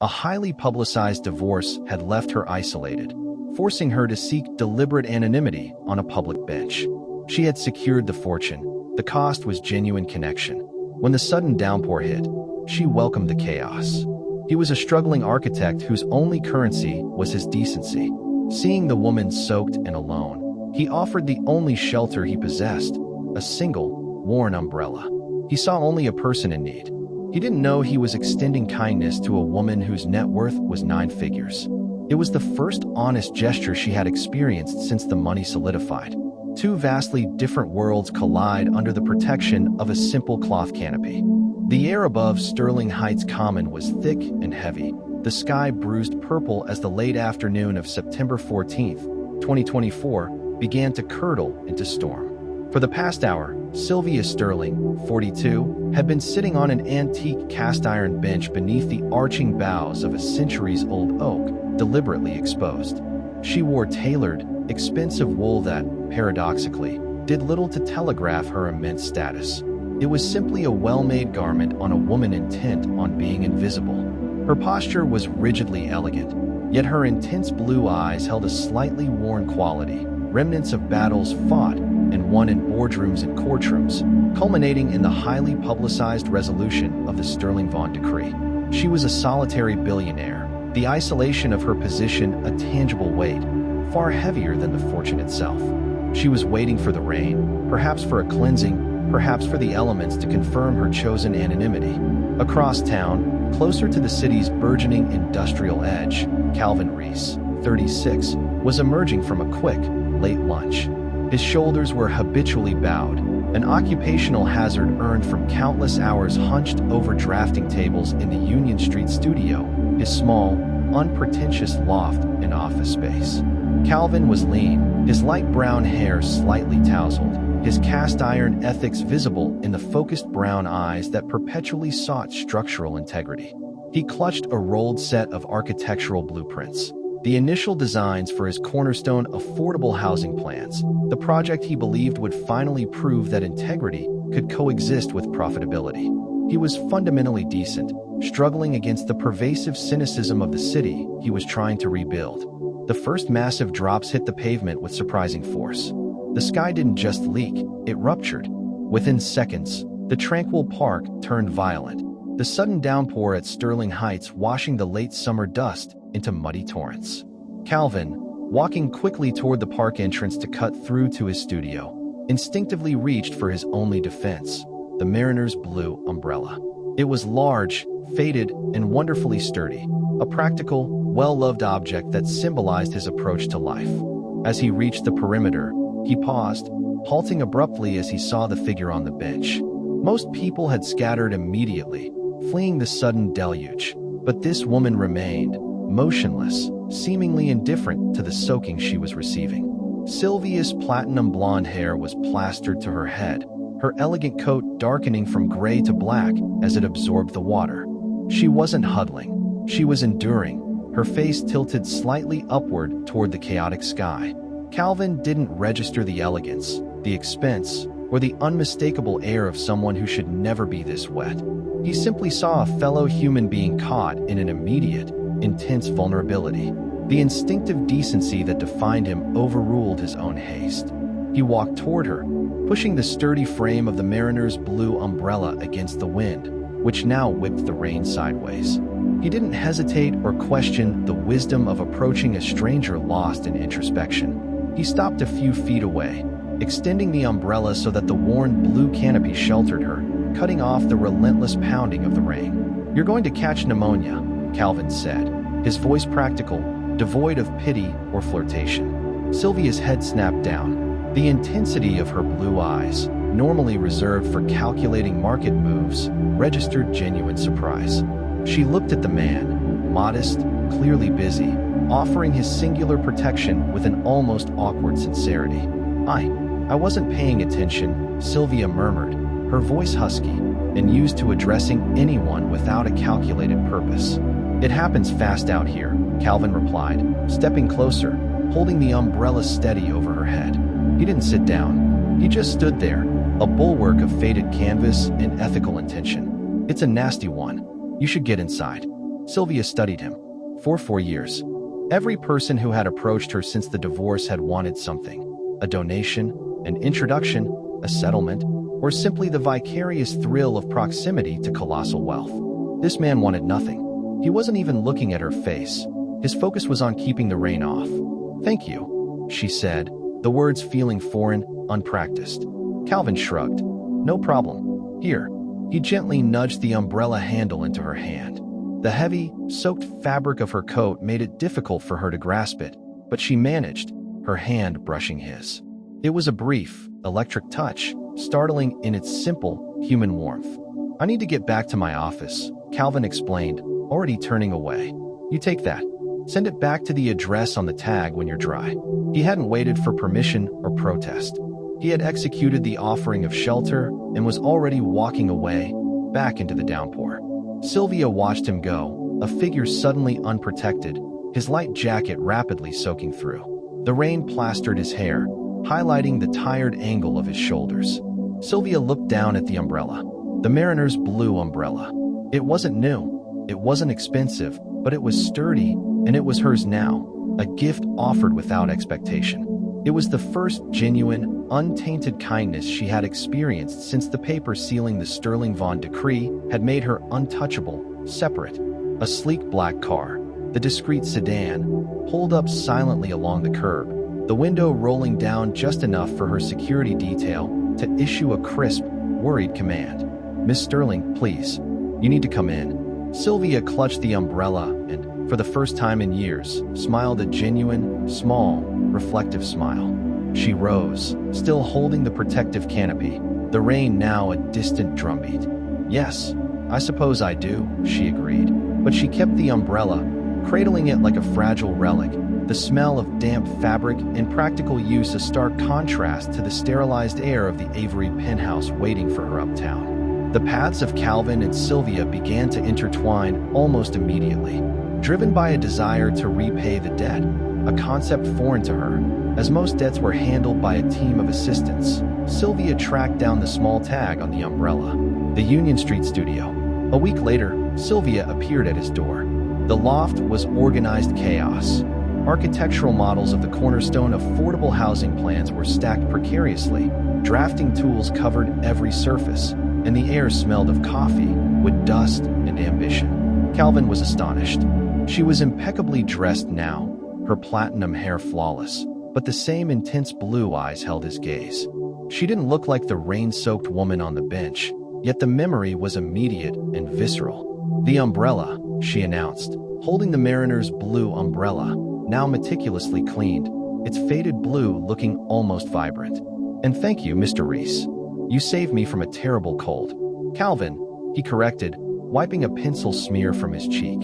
A highly publicized divorce had left her isolated, forcing her to seek deliberate anonymity on a public bench. She had secured the fortune. The cost was genuine connection. When the sudden downpour hit, she welcomed the chaos. He was a struggling architect whose only currency was his decency. Seeing the woman soaked and alone, he offered the only shelter he possessed, a single, worn umbrella. He saw only a person in need. He didn't know he was extending kindness to a woman whose net worth was 9 figures. It was the first honest gesture she had experienced since the money solidified. Two vastly different worlds collide under the protection of a simple cloth canopy. The air above Sterling Heights Common was thick and heavy, the sky bruised purple as the late afternoon of September 14, 2024, began to curdle into storm. For the past hour, Sylvia Sterling, 42, had been sitting on an antique cast-iron bench beneath the arching boughs of a centuries-old oak, deliberately exposed. She wore tailored, expensive wool that, paradoxically, did little to telegraph her immense status. It was simply a well-made garment on a woman intent on being invisible. Her posture was rigidly elegant, yet her intense blue eyes held a slightly worn quality, remnants of battles fought and won in boardrooms and courtrooms, culminating in the highly publicized resolution of the Sterling Vaughan Decree. She was a solitary billionaire, the isolation of her position a tangible weight, far heavier than the fortune itself. She was waiting for the rain, perhaps for a cleansing, perhaps for the elements to confirm her chosen anonymity. Across town, closer to the city's burgeoning industrial edge, Calvin Reese, 36, was emerging from a quick, late lunch. His shoulders were habitually bowed, an occupational hazard earned from countless hours hunched over drafting tables in the Union Street studio, his small, unpretentious loft and office space. Calvin was lean, his light brown hair slightly tousled, his cast-iron ethics visible in the focused brown eyes that perpetually sought structural integrity. He clutched a rolled set of architectural blueprints, the initial designs for his cornerstone affordable housing plans, the project he believed would finally prove that integrity could coexist with profitability. He was fundamentally decent, struggling against the pervasive cynicism of the city he was trying to rebuild. The first massive drops hit the pavement with surprising force. The sky didn't just leak, it ruptured. Within seconds, the tranquil park turned violent, the sudden downpour at Sterling Heights washing the late summer dust into muddy torrents. Calvin, walking quickly toward the park entrance to cut through to his studio, instinctively reached for his only defense, the mariner's blue umbrella. It was large, faded, and wonderfully sturdy, a practical, well-loved object that symbolized his approach to life. As he reached the perimeter, he paused, halting abruptly as he saw the figure on the bench. Most people had scattered immediately, fleeing the sudden deluge, but this woman remained, motionless, seemingly indifferent to the soaking she was receiving. Sylvia's platinum blonde hair was plastered to her head, her elegant coat darkening from gray to black as it absorbed the water. She wasn't huddling, she was enduring, her face tilted slightly upward toward the chaotic sky. Calvin didn't register the elegance, the expense, or the unmistakable air of someone who should never be this wet. He simply saw a fellow human being caught in an immediate, intense vulnerability. The instinctive decency that defined him overruled his own haste. He walked toward her, pushing the sturdy frame of the mariner's blue umbrella against the wind, which now whipped the rain sideways. He didn't hesitate or question the wisdom of approaching a stranger lost in introspection. He stopped a few feet away, extending the umbrella so that the worn blue canopy sheltered her, cutting off the relentless pounding of the rain. "You're going to catch pneumonia," Calvin said, his voice practical, devoid of pity or flirtation. Sylvia's head snapped down. The intensity of her blue eyes, normally reserved for calculating market moves, registered genuine surprise. She looked at the man, modest, clearly busy, offering his singular protection with an almost awkward sincerity. I wasn't paying attention," Sylvia murmured, her voice husky, and used to addressing anyone without a calculated purpose. "It happens fast out here," Calvin replied, stepping closer, holding the umbrella steady over her head. He didn't sit down. He just stood there, a bulwark of faded canvas and ethical intention. "It's a nasty one. You should get inside." Sylvia studied him. For 4 years. Every person who had approached her since the divorce had wanted something. A donation, an introduction, a settlement, or simply the vicarious thrill of proximity to colossal wealth. This man wanted nothing. He wasn't even looking at her face. His focus was on keeping the rain off. "Thank you," she said, the words feeling foreign, unpracticed. Calvin shrugged. "No problem. Here." He gently nudged the umbrella handle into her hand. The heavy, soaked fabric of her coat made it difficult for her to grasp it, but she managed, her hand brushing his. It was a brief, electric touch, startling in its simple, human warmth. "I need to get back to my office," Calvin explained, already turning away. "You take that. Send it back to the address on the tag when you're dry." He hadn't waited for permission or protest. He had executed the offering of shelter and was already walking away, back into the downpour. Sylvia watched him go, a figure suddenly unprotected, his light jacket rapidly soaking through. The rain plastered his hair, highlighting the tired angle of his shoulders. Sylvia looked down at the umbrella. The mariner's blue umbrella. It wasn't new, it wasn't expensive, but it was sturdy, and it was hers now, a gift offered without expectation. It was the first genuine, untainted kindness she had experienced since the paper sealing the Sterling Vaughan decree had made her untouchable, separate. A sleek black car, the discreet sedan, pulled up silently along the curb, the window rolling down just enough for her security detail to issue a crisp, worried command. "Miss Sterling, please. You need to come in." Sylvia clutched the umbrella and, for the first time in years, smiled a genuine, small, reflective smile. She rose, still holding the protective canopy, the rain now a distant drumbeat. "Yes, I suppose I do," she agreed, but she kept the umbrella, cradling it like a fragile relic, the smell of damp fabric and practical use a stark contrast to the sterilized air of the Avery penthouse waiting for her uptown. The paths of Calvin and Sylvia began to intertwine almost immediately, driven by a desire to repay the debt, a concept foreign to her, as most debts were handled by a team of assistants. Sylvia tracked down the small tag on the umbrella. The Union Street studio. A week later, Sylvia appeared at his door. The loft was organized chaos. Architectural models of the cornerstone affordable housing plans were stacked precariously. Drafting tools covered every surface, and the air smelled of coffee, wood dust, and ambition. Calvin was astonished. She was impeccably dressed now, her platinum hair flawless, but the same intense blue eyes held his gaze. She didn't look like the rain-soaked woman on the bench, yet the memory was immediate and visceral. "The umbrella," she announced, holding the mariner's blue umbrella, now meticulously cleaned, its faded blue looking almost vibrant. "And thank you, Mr. Reese. You saved me from a terrible cold." "Calvin," he corrected, wiping a pencil smear from his cheek.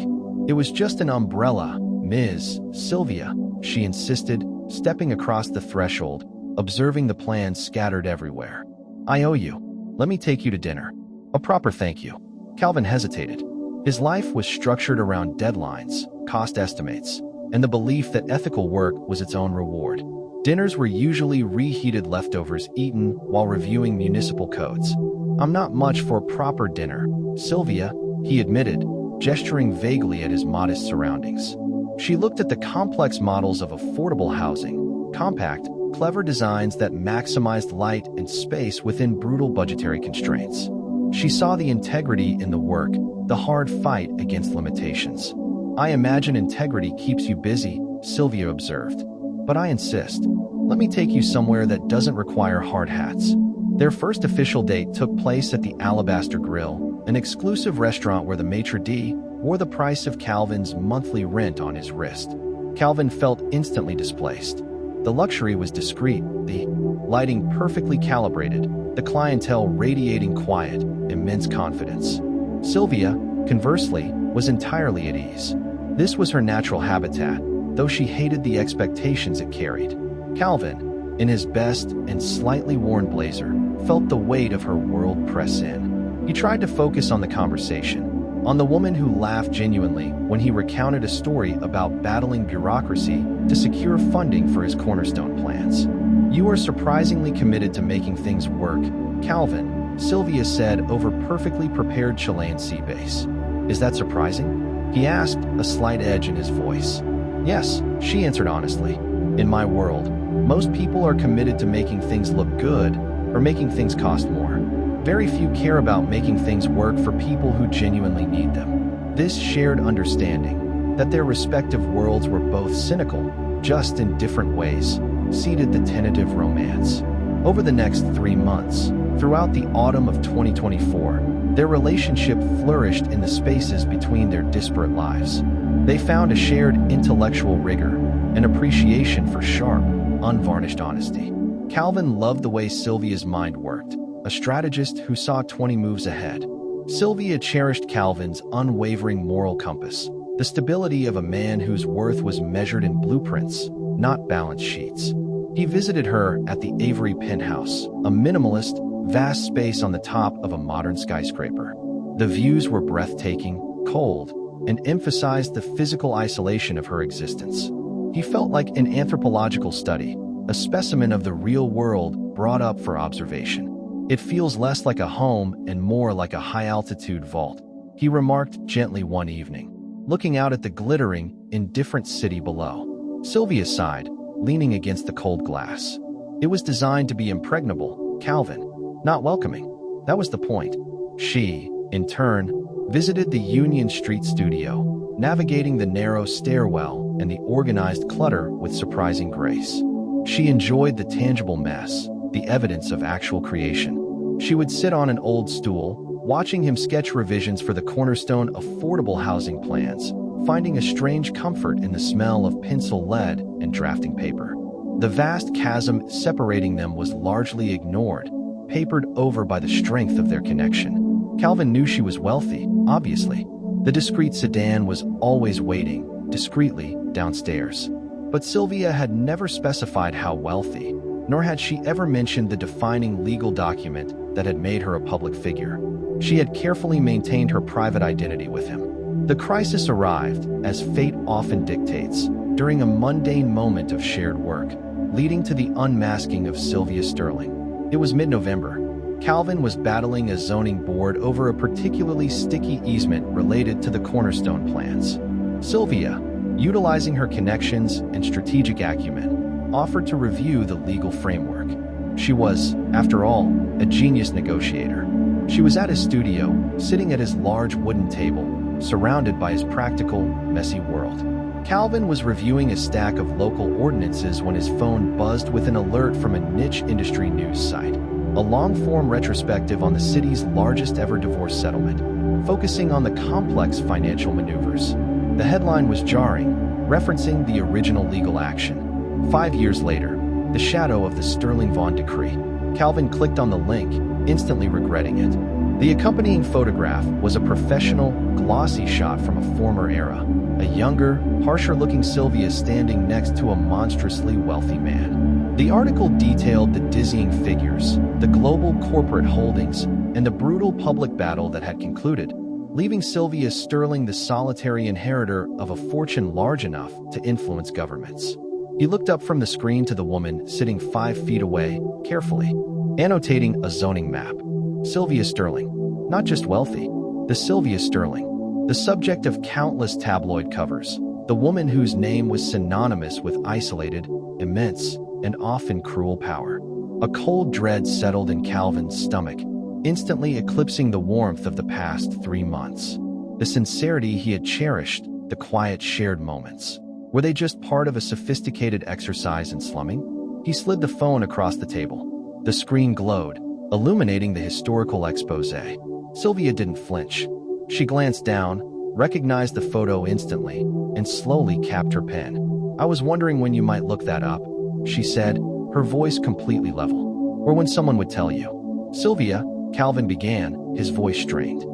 "It was just an umbrella, Ms. Sylvia," she insisted, stepping across the threshold, observing the plans scattered everywhere. "I owe you. Let me take you to dinner. A proper thank you." Calvin hesitated. His life was structured around deadlines, cost estimates, and the belief that ethical work was its own reward. Dinners were usually reheated leftovers eaten while reviewing municipal codes. "I'm not much for a proper dinner, Sylvia," he admitted, gesturing vaguely at his modest surroundings. She looked at the complex models of affordable housing, compact, clever designs that maximized light and space within brutal budgetary constraints. She saw the integrity in the work, the hard fight against limitations. "I imagine integrity keeps you busy," Sylvia observed. "But I insist. Let me take you somewhere that doesn't require hard hats." Their first official date took place at the Alabaster Grill, an exclusive restaurant where the maitre d' wore the price of Calvin's monthly rent on his wrist. Calvin felt instantly displaced. The luxury was discreet, the lighting perfectly calibrated, the clientele radiating quiet, immense confidence. Sylvia, conversely, was entirely at ease. This was her natural habitat, though she hated the expectations it carried. Calvin, in his best and slightly worn blazer, felt the weight of her world press in. He tried to focus on the conversation, on the woman who laughed genuinely when he recounted a story about battling bureaucracy to secure funding for his cornerstone plans. "You are surprisingly committed to making things work, Calvin," Sylvia said over perfectly prepared Chilean sea base. "Is that surprising?" He asked, a slight edge in his voice. Yes, she answered honestly. In my world, most people are committed to making things look good or making things cost more. Very few care about making things work for people who genuinely need them. This shared understanding that their respective worlds were both cynical, just in different ways, seeded the tentative romance. Over the next 3 months, throughout the autumn of 2024, their relationship flourished in the spaces between their disparate lives. They found a shared intellectual rigor, an appreciation for sharp, unvarnished honesty. Calvin loved the way Sylvia's mind worked, a strategist who saw 20 moves ahead. Sylvia cherished Calvin's unwavering moral compass, the stability of a man whose worth was measured in blueprints, not balance sheets. He visited her at the Avery penthouse, a minimalist, vast space on the top of a modern skyscraper. The views were breathtaking, cold, and emphasized the physical isolation of her existence. He felt like an anthropological study, a specimen of the real world brought up for observation. It feels less like a home and more like a high-altitude vault, he remarked gently one evening, looking out at the glittering, indifferent city below. Sylvia sighed, leaning against the cold glass. It was designed to be impregnable, Calvin, not welcoming. That was the point. She, in turn, visited the Union Street studio, navigating the narrow stairwell and the organized clutter with surprising grace. She enjoyed the tangible mess, the evidence of actual creation. She would sit on an old stool, watching him sketch revisions for the cornerstone affordable housing plans, finding a strange comfort in the smell of pencil lead and drafting paper. The vast chasm separating them was largely ignored, papered over by the strength of their connection. Calvin knew she was wealthy, obviously. The discreet sedan was always waiting, discreetly, downstairs. But Sylvia had never specified how wealthy, nor had she ever mentioned the defining legal document that had made her a public figure. She had carefully maintained her private identity with him. The crisis arrived, as fate often dictates, during a mundane moment of shared work, leading to the unmasking of Sylvia Sterling. It was mid-November. Calvin was battling a zoning board over a particularly sticky easement related to the cornerstone plans. Sylvia, utilizing her connections and strategic acumen, offered to review the legal framework. She was, after all, a genius negotiator. She was at his studio, sitting at his large wooden table, surrounded by his practical, messy world. Calvin was reviewing a stack of local ordinances when his phone buzzed with an alert from a niche industry news site, a long-form retrospective on the city's largest ever divorce settlement, focusing on the complex financial maneuvers. The headline was jarring, referencing the original legal action. 5 years later, the shadow of the Sterling Vaughan decree. Calvin clicked on the link, instantly regretting it. The accompanying photograph was a professional, glossy shot from a former era, a younger, harsher-looking Sylvia standing next to a monstrously wealthy man. The article detailed the dizzying figures, the global corporate holdings, and the brutal public battle that had concluded, leaving Sylvia Sterling the solitary inheritor of a fortune large enough to influence governments. He looked up from the screen to the woman sitting 5 feet away, carefully, annotating a zoning map. Sylvia Sterling, not just wealthy, the Sylvia Sterling, the subject of countless tabloid covers, the woman whose name was synonymous with isolated, immense, and often cruel power. A cold dread settled in Calvin's stomach, instantly eclipsing the warmth of the past 3 months. The sincerity he had cherished, the quiet shared moments. Were they just part of a sophisticated exercise in slumming? He slid the phone across the table. The screen glowed, illuminating the historical exposé. Sylvia didn't flinch. She glanced down, recognized the photo instantly, and slowly capped her pen. "I was wondering when you might look that up," she said, her voice completely level. "Or when someone would tell you." "Sylvia," Calvin began, his voice strained.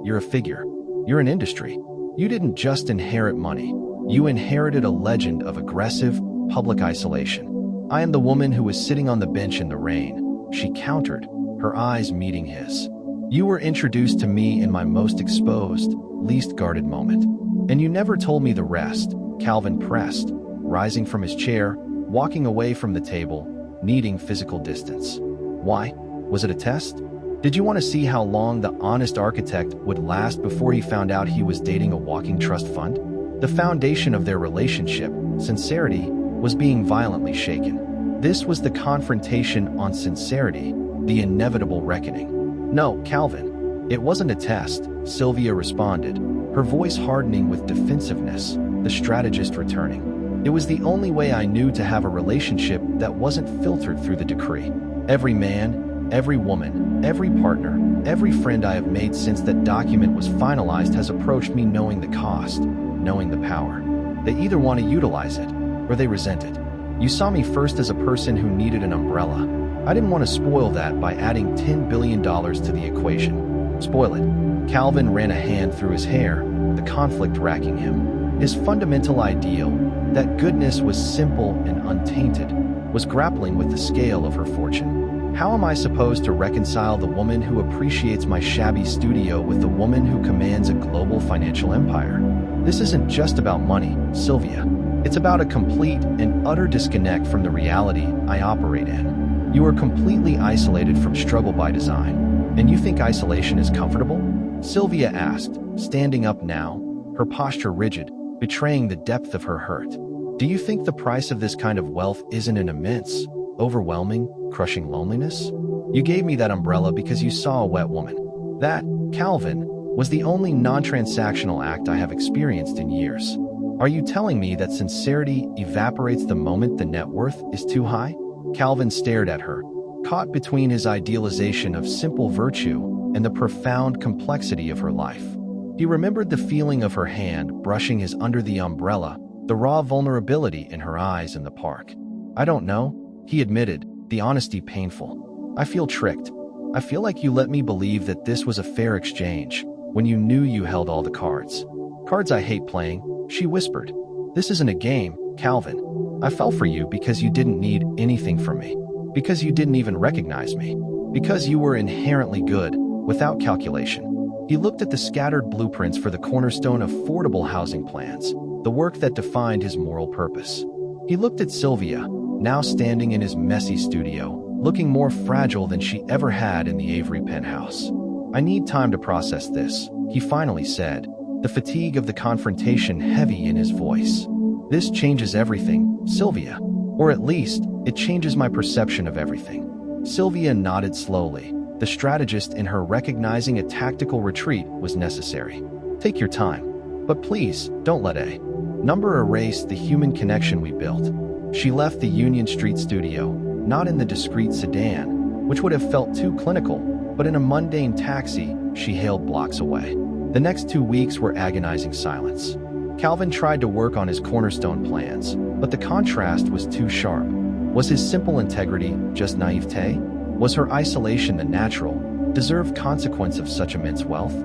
You're a figure. You're an industry. You didn't just inherit money. You inherited a legend of aggressive, public isolation. I am the woman who was sitting on the bench in the rain," she countered, her eyes meeting his. "You were introduced to me in my most exposed, least guarded moment. And you never told me the rest," Calvin pressed, rising from his chair, walking away from the table, needing physical distance. "Why? Was it a test? Did you want to see how long the honest architect would last before he found out he was dating a walking trust fund? The foundation of their relationship, sincerity, was being violently shaken. This was the confrontation on sincerity, the inevitable reckoning. "No, Calvin. It wasn't a test," Sylvia responded, her voice hardening with defensiveness, the strategist returning. "It was the only way I knew to have a relationship that wasn't filtered through the decree. Every man, every woman, every partner, every friend I have made since that document was finalized has approached me knowing the cost, knowing the power. They either want to utilize it, or they resent it. You saw me first as a person who needed an umbrella. I didn't want to spoil that by adding $10 billion to the equation. Spoil it." Calvin ran a hand through his hair, the conflict racking him. His fundamental ideal, that goodness was simple and untainted, was grappling with the scale of her fortune. "How am I supposed to reconcile the woman who appreciates my shabby studio with the woman who commands a global financial empire? This isn't just about money, Sylvia. It's about a complete and utter disconnect from the reality I operate in. You are completely isolated from struggle by design. And you think isolation is comfortable?" Sylvia asked, standing up now, her posture rigid, betraying the depth of her hurt. "Do you think the price of this kind of wealth isn't an immense, overwhelming, crushing loneliness? You gave me that umbrella because you saw a wet woman. That, Calvin, was the only non-transactional act I have experienced in years. Are you telling me that sincerity evaporates the moment the net worth is too high?" Calvin stared at her, caught between his idealization of simple virtue and the profound complexity of her life. He remembered the feeling of her hand brushing his under the umbrella, the raw vulnerability in her eyes in the park. "I don't know," he admitted, the honesty painful. "I feel tricked. I feel like you let me believe that this was a fair exchange, when you knew you held all the cards. Cards I hate playing," she whispered. "This isn't a game, Calvin. I fell for you because you didn't need anything from me, because you didn't even recognize me, because you were inherently good, without calculation." He looked at the scattered blueprints for the cornerstone affordable housing plans, the work that defined his moral purpose. He looked at Sylvia, now standing in his messy studio, looking more fragile than she ever had in the Avery penthouse. "I need time to process this," he finally said, the fatigue of the confrontation heavy in his voice. "This changes everything, Sylvia. Or at least, it changes my perception of everything." Sylvia nodded slowly, the strategist in her recognizing a tactical retreat was necessary. "Take your time. But please, don't let a number erase the human connection we built." She left the Union Street studio, not in the discreet sedan, which would have felt too clinical, but in a mundane taxi she hailed blocks away. The next 2 weeks were agonizing silence. Calvin tried to work on his cornerstone plans, but the contrast was too sharp. Was his simple integrity just naivete? Was her isolation the natural, deserved consequence of such immense wealth?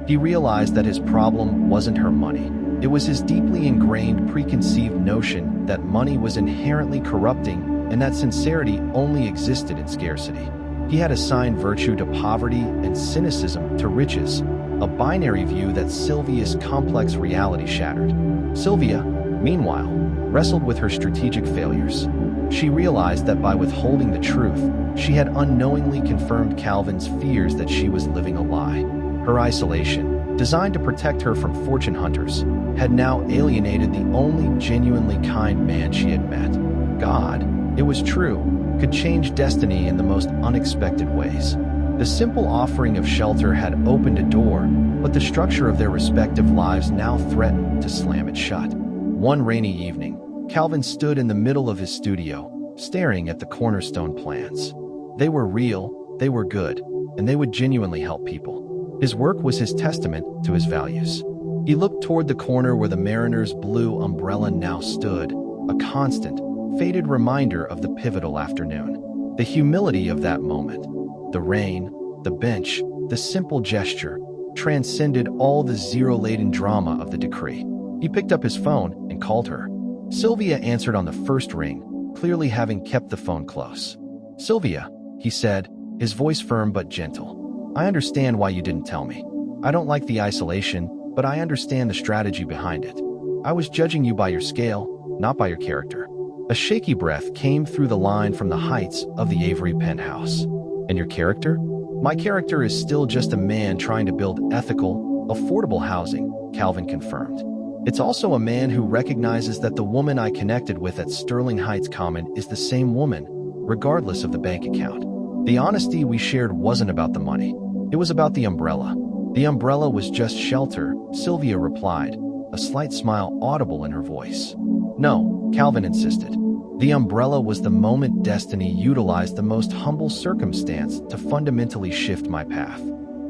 He realized that his problem wasn't her money. It was his deeply ingrained preconceived notion that money was inherently corrupting and that sincerity only existed in scarcity. He had assigned virtue to poverty and cynicism to riches, a binary view that Sylvia's complex reality shattered. Sylvia, meanwhile, wrestled with her strategic failures. She realized that by withholding the truth, she had unknowingly confirmed Calvin's fears that she was living a lie. Her isolation, designed to protect her from fortune hunters, had now alienated the only genuinely kind man she had met. God, it was true, could change destiny in the most unexpected ways. The simple offering of shelter had opened a door, but the structure of their respective lives now threatened to slam it shut. One rainy evening, Calvin stood in the middle of his studio, staring at the cornerstone plans. They were real, they were good, and they would genuinely help people. His work was his testament to his values. He looked toward the corner where the Mariner's blue umbrella now stood, a constant, faded reminder of the pivotal afternoon. The humility of that moment, the rain, the bench, the simple gesture, transcended all the zero-laden drama of the decree. He picked up his phone and called her. Sylvia answered on the first ring, clearly having kept the phone close. "Sylvia," he said, his voice firm but gentle. "I understand why you didn't tell me. I don't like the isolation, but I understand the strategy behind it. I was judging you by your scale, not by your character." A shaky breath came through the line from the heights of the Avery penthouse. "And your character?" My character is still just a man trying to build ethical, affordable housing, Calvin confirmed. It's also a man who recognizes that the woman I connected with at Sterling Heights Common is the same woman, regardless of the bank account. The honesty we shared wasn't about the money. It was about the umbrella. The umbrella was just shelter, Sylvia replied, a slight smile audible in her voice. No, Calvin insisted. The umbrella was the moment destiny utilized the most humble circumstance to fundamentally shift my path.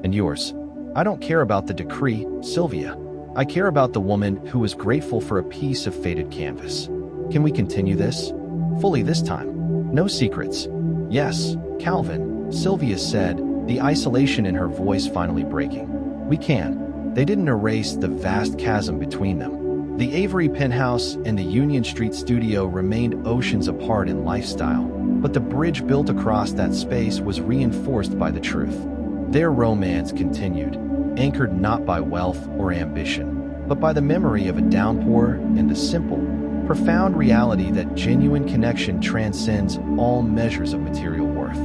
And yours? I don't care about the decree, Sylvia. I care about the woman who was grateful for a piece of faded canvas. Can we continue this? Fully this time. No secrets. Yes, Calvin, Sylvia said, the isolation in her voice finally breaking. We can. They didn't erase the vast chasm between them. The Avery penthouse and the Union Street studio remained oceans apart in lifestyle, but the bridge built across that space was reinforced by the truth. Their romance continued, anchored not by wealth or ambition, but by the memory of a downpour and the simple, profound reality that genuine connection transcends all measures of material worth.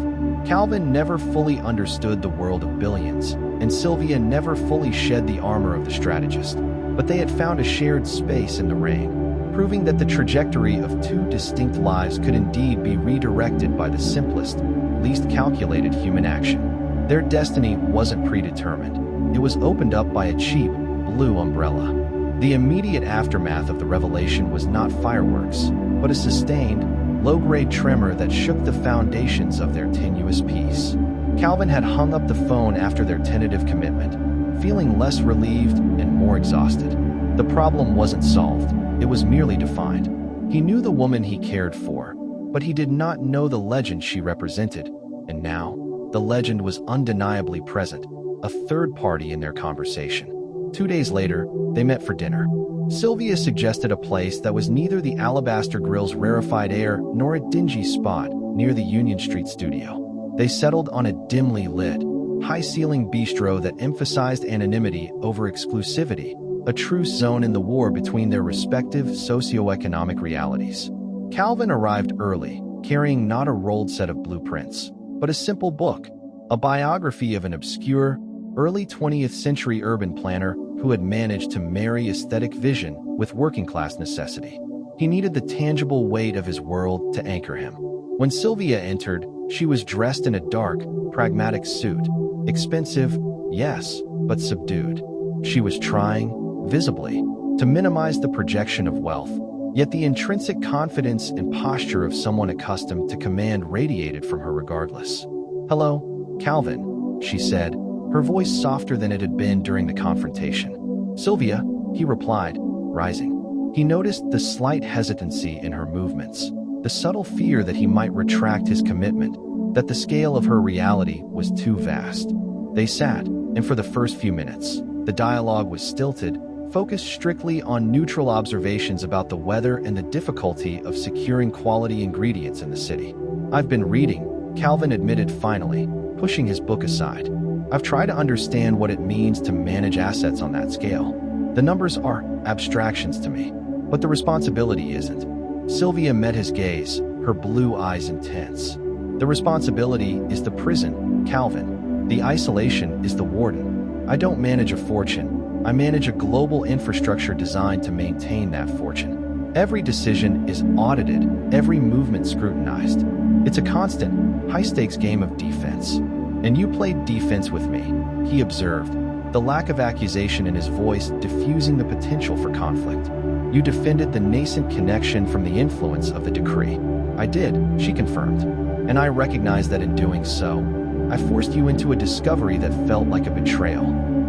Calvin never fully understood the world of billions, and Sylvia never fully shed the armor of the strategist, but they had found a shared space in the rain, proving that the trajectory of two distinct lives could indeed be redirected by the simplest, least calculated human action. Their destiny wasn't predetermined. It was opened up by a cheap, blue umbrella. The immediate aftermath of the revelation was not fireworks, but a sustained, low-grade tremor that shook the foundations of their tenuous peace. Calvin had hung up the phone after their tentative commitment, feeling less relieved and more exhausted. The problem wasn't solved, it was merely defined. He knew the woman he cared for, but he did not know the legend she represented, and now, the legend was undeniably present, a third party in their conversation. 2 days later, they met for dinner. Sylvia suggested a place that was neither the Alabaster Grille's rarefied air nor a dingy spot near the Union Street studio. They settled on a dimly lit, high-ceiling bistro that emphasized anonymity over exclusivity, a truce zone in the war between their respective socioeconomic realities. Calvin arrived early, carrying not a rolled set of blueprints, but a simple book, a biography of an obscure, early 20th century urban planner who had managed to marry aesthetic vision with working-class necessity. He needed the tangible weight of his world to anchor him. When Sylvia entered, she was dressed in a dark, pragmatic suit. Expensive, yes, but subdued. She was trying, visibly, to minimize the projection of wealth, yet the intrinsic confidence and posture of someone accustomed to command radiated from her regardless. "Hello, Calvin," she said, her voice softer than it had been during the confrontation. "Sylvia," he replied, rising. He noticed the slight hesitancy in her movements, the subtle fear that he might retract his commitment, that the scale of her reality was too vast. They sat, and for the first few minutes, the dialogue was stilted, focused strictly on neutral observations about the weather and the difficulty of securing quality ingredients in the city. "I've been reading," Calvin admitted finally, pushing his book aside. "I've tried to understand what it means to manage assets on that scale. The numbers are abstractions to me, but the responsibility isn't." Sylvia met his gaze, her blue eyes intense. "The responsibility is the prison, Calvin. The isolation is the warden. I don't manage a fortune. I manage a global infrastructure designed to maintain that fortune. Every decision is audited, every movement scrutinized. It's a constant, high-stakes game of defense. And you played defense with me," he observed, the lack of accusation in his voice diffusing the potential for conflict. "You defended the nascent connection from the influence of the decree." "I did," she confirmed, "and I recognize that in doing so, I forced you into a discovery that felt like a betrayal.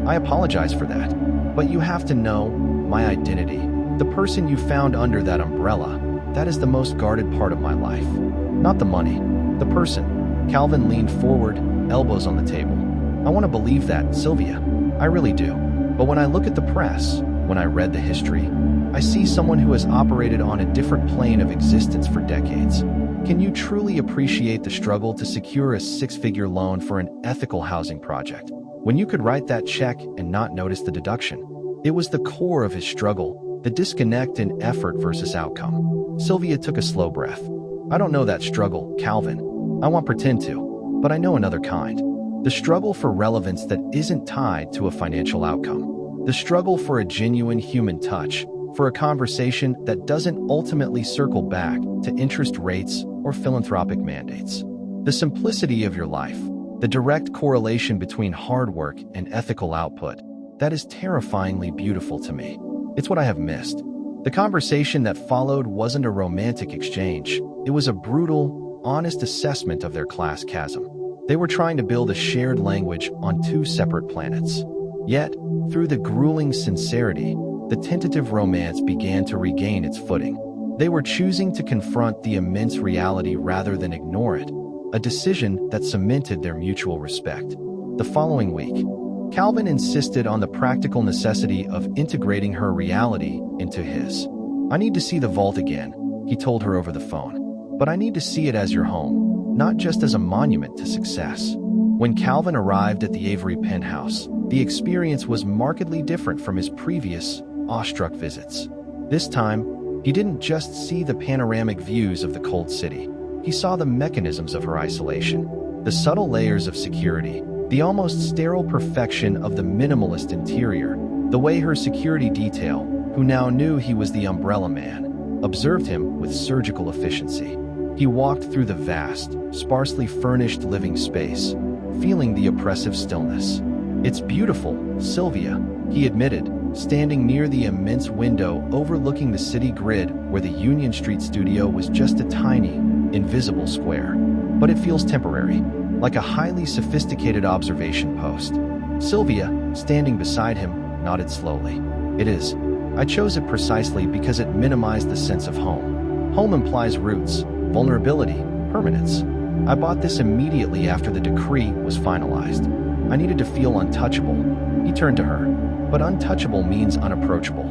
I apologize for that. But you have to know, my identity, the person you found under that umbrella, that is the most guarded part of my life. Not the money, the person." Calvin leaned forward, elbows on the table. "I want to believe that, Sylvia. I really do. But when I look at the press, when I read the history, I see someone who has operated on a different plane of existence for decades. Can you truly appreciate the struggle to secure a six-figure loan for an ethical housing project, when you could write that check and not notice the deduction?" It was the core of his struggle, the disconnect in effort versus outcome. Sylvia took a slow breath. "I don't know that struggle, Calvin. I won't pretend to, but I know another kind. The struggle for relevance that isn't tied to a financial outcome. The struggle for a genuine human touch, for a conversation that doesn't ultimately circle back to interest rates or philanthropic mandates. The simplicity of your life, the direct correlation between hard work and ethical output, that is terrifyingly beautiful to me. It's what I have missed. The conversation that followed wasn't a romantic exchange. It was a brutal, honest assessment of their class chasm. They were trying to build a shared language on two separate planets. Yet, through the grueling sincerity, the tentative romance began to regain its footing. They were choosing to confront the immense reality rather than ignore it, a decision that cemented their mutual respect. The following week, Calvin insisted on the practical necessity of integrating her reality into his. "I need to see the vault again," he told her over the phone. "But I need to see it as your home, not just as a monument to success." When Calvin arrived at the Avery penthouse, the experience was markedly different from his previous, awestruck visits. This time, he didn't just see the panoramic views of the cold city. He saw the mechanisms of her isolation, the subtle layers of security, the almost sterile perfection of the minimalist interior, the way her security detail, who now knew he was the umbrella man, observed him with surgical efficiency. He walked through the vast, sparsely furnished living space, feeling the oppressive stillness. "It's beautiful, Sylvia," he admitted, standing near the immense window overlooking the city grid where the Union Street studio was just a tiny, invisible square. "But it feels temporary, like a highly sophisticated observation post." Sylvia, standing beside him, nodded slowly. "It is. I chose it precisely because it minimized the sense of home. Home implies roots, vulnerability, permanence. I bought this immediately after the decree was finalized. I needed to feel untouchable." He turned to her. "But untouchable means unapproachable.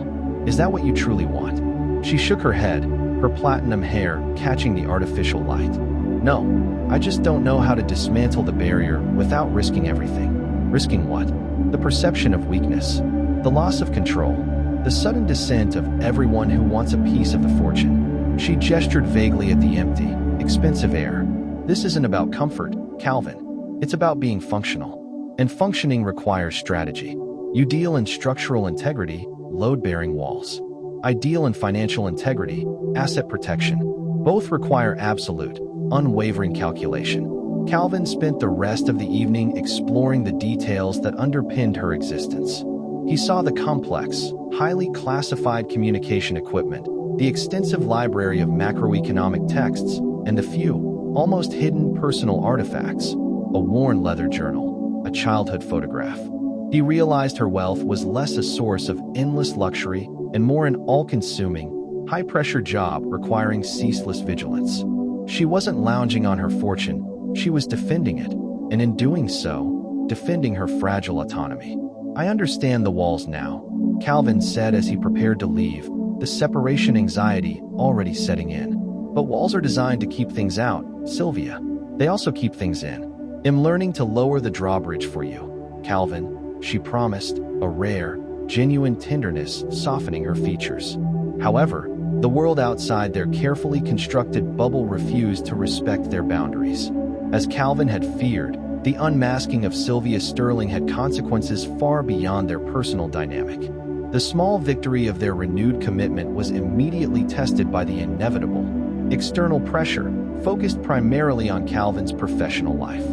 Is that what you truly want?" She shook her head, her platinum hair catching the artificial light. "No, I just don't know how to dismantle the barrier without risking everything." "Risking what?" "The perception of weakness, the loss of control, the sudden descent of everyone who wants a piece of the fortune." She gestured vaguely at the empty, expensive air. "This isn't about comfort, Calvin. It's about being functional. And functioning requires strategy. You deal in structural integrity, load-bearing walls. I deal in financial integrity, asset protection. Both require absolute, unwavering calculation." Calvin spent the rest of the evening exploring the details that underpinned her existence. He saw the complex, highly classified communication equipment, the extensive library of macroeconomic texts, and the few, almost hidden personal artifacts, a worn leather journal, a childhood photograph. He realized her wealth was less a source of endless luxury and more an all-consuming, high-pressure job requiring ceaseless vigilance. She wasn't lounging on her fortune, she was defending it, and in doing so, defending her fragile autonomy. "I understand the walls now," Calvin said as he prepared to leave, the separation anxiety already setting in. "But walls are designed to keep things out, Sylvia. They also keep things in. I'm learning to lower the drawbridge for you, Calvin," she promised, a rare, genuine tenderness softening her features. However, the world outside their carefully constructed bubble refused to respect their boundaries. As Calvin had feared, the unmasking of Sylvia Sterling had consequences far beyond their personal dynamic. The small victory of their renewed commitment was immediately tested by the inevitable, external pressure, focused primarily on Calvin's professional life.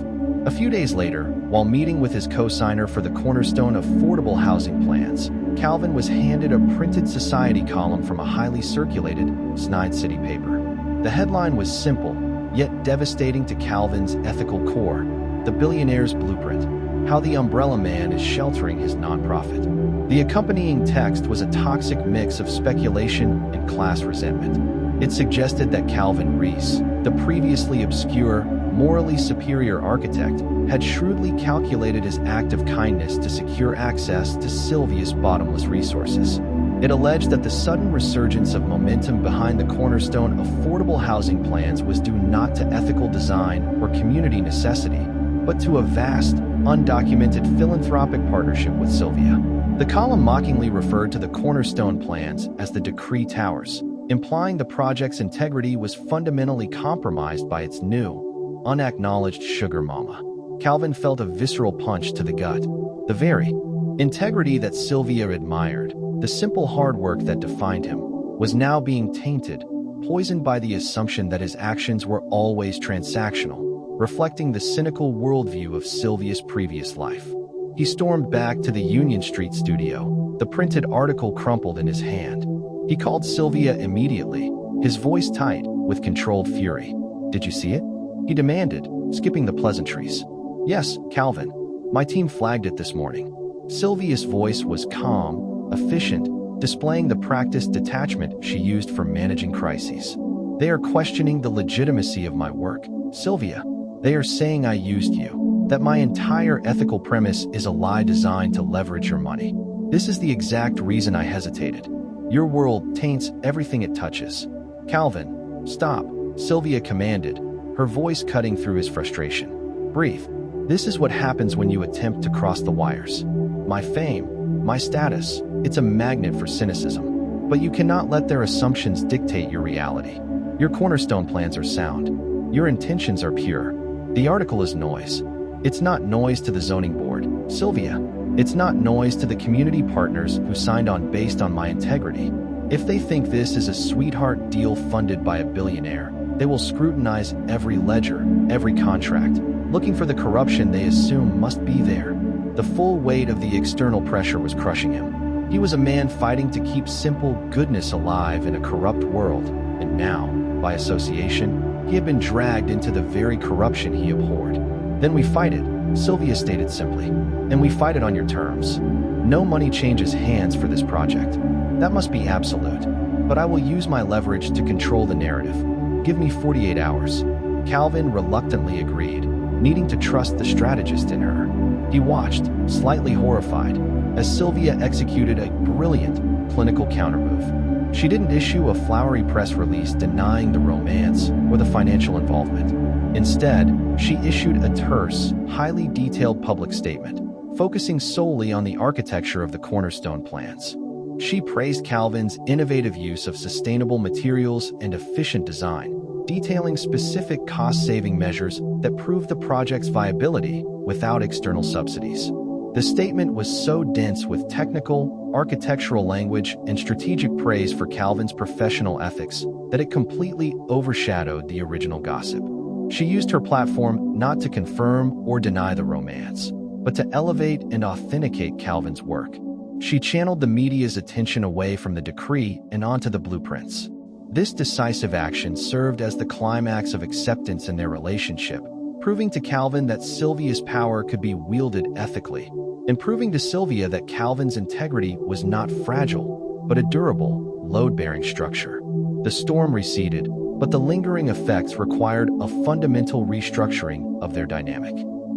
A few days later, while meeting with his co-signer for the cornerstone affordable housing plans, Calvin was handed a printed society column from a highly circulated, snide city paper. The headline was simple, yet devastating to Calvin's ethical core: "The Billionaire's Blueprint, How the Umbrella Man is Sheltering His Nonprofit." The accompanying text was a toxic mix of speculation and class resentment. It suggested that Calvin Reese, the previously obscure, morally superior architect, had shrewdly calculated his act of kindness to secure access to Sylvia's bottomless resources. It alleged that the sudden resurgence of momentum behind the cornerstone affordable housing plans was due not to ethical design or community necessity, but to a vast, undocumented philanthropic partnership with Sylvia. The column mockingly referred to the cornerstone plans as the Decree Towers, implying the project's integrity was fundamentally compromised by its new, unacknowledged sugar mama. Calvin felt a visceral punch to the gut. The very integrity that Sylvia admired, the simple hard work that defined him, was now being tainted, poisoned by the assumption that his actions were always transactional, reflecting the cynical worldview of Sylvia's previous life. He stormed back to the Union Street studio, the printed article crumpled in his hand. He called Sylvia immediately, his voice tight with controlled fury. "Did you see it?" he demanded, skipping the pleasantries. "Yes, Calvin. My team flagged it this morning." Sylvia's voice was calm, efficient, displaying the practiced detachment she used for managing crises. "They are questioning the legitimacy of my work, Sylvia. They are saying I used you, that my entire ethical premise is a lie designed to leverage your money. This is the exact reason I hesitated. Your world taints everything it touches." "Calvin, stop," Sylvia commanded, her voice cutting through his frustration. "Breathe. This is what happens when you attempt to cross the wires. My fame, my status, it's a magnet for cynicism. But you cannot let their assumptions dictate your reality. Your cornerstone plans are sound. Your intentions are pure. The article is noise. It's not noise to the zoning board, Sylvia. It's not noise to the community partners who signed on based on my integrity. If they think this is a sweetheart deal funded by a billionaire, they will scrutinize every ledger, every contract, looking for the corruption they assume must be there." The full weight of the external pressure was crushing him. He was a man fighting to keep simple goodness alive in a corrupt world, and now, by association, he had been dragged into the very corruption he abhorred. "Then we fight it," Sylvia stated simply. "And we fight it on your terms. No money changes hands for this project. That must be absolute. But I will use my leverage to control the narrative. Give me 48 hours. Calvin reluctantly agreed, needing to trust the strategist in her. He watched, slightly horrified, as Sylvia executed a brilliant, clinical countermove. She didn't issue a flowery press release denying the romance or the financial involvement. Instead, she issued a terse, highly detailed public statement, focusing solely on the architecture of the cornerstone plans. She praised Calvin's innovative use of sustainable materials and efficient design, detailing specific cost-saving measures that proved the project's viability without external subsidies. The statement was so dense with technical, architectural language and strategic praise for Calvin's professional ethics that it completely overshadowed the original gossip. She used her platform not to confirm or deny the romance, but to elevate and authenticate Calvin's work. She channeled the media's attention away from the decree and onto the blueprints. This decisive action served as the climax of acceptance in their relationship, proving to Calvin that Sylvia's power could be wielded ethically, and proving to Sylvia that Calvin's integrity was not fragile, but a durable, load-bearing structure. The storm receded, but the lingering effects required a fundamental restructuring of their dynamic.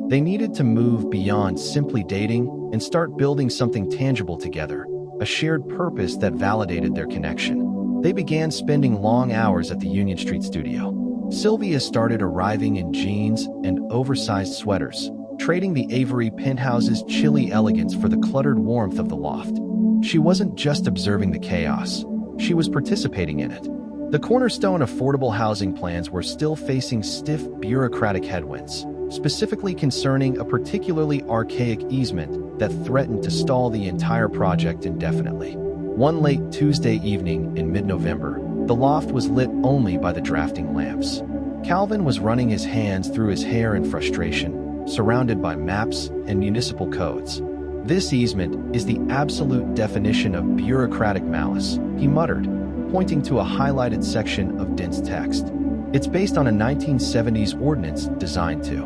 They needed to move beyond simply dating and start building something tangible together, a shared purpose that validated their connection. They began spending long hours at the Union Street studio. Sylvia started arriving in jeans and oversized sweaters, trading the Avery penthouse's chilly elegance for the cluttered warmth of the loft. She wasn't just observing the chaos, she was participating in it. The cornerstone affordable housing plans were still facing stiff bureaucratic headwinds, specifically concerning a particularly archaic easement that threatened to stall the entire project indefinitely. One late Tuesday evening in mid-November, the loft was lit only by the drafting lamps. Calvin was running his hands through his hair in frustration, surrounded by maps and municipal codes. "This easement is the absolute definition of bureaucratic malice," he muttered, pointing to a highlighted section of dense text. "It's based on a 1970s ordinance designed to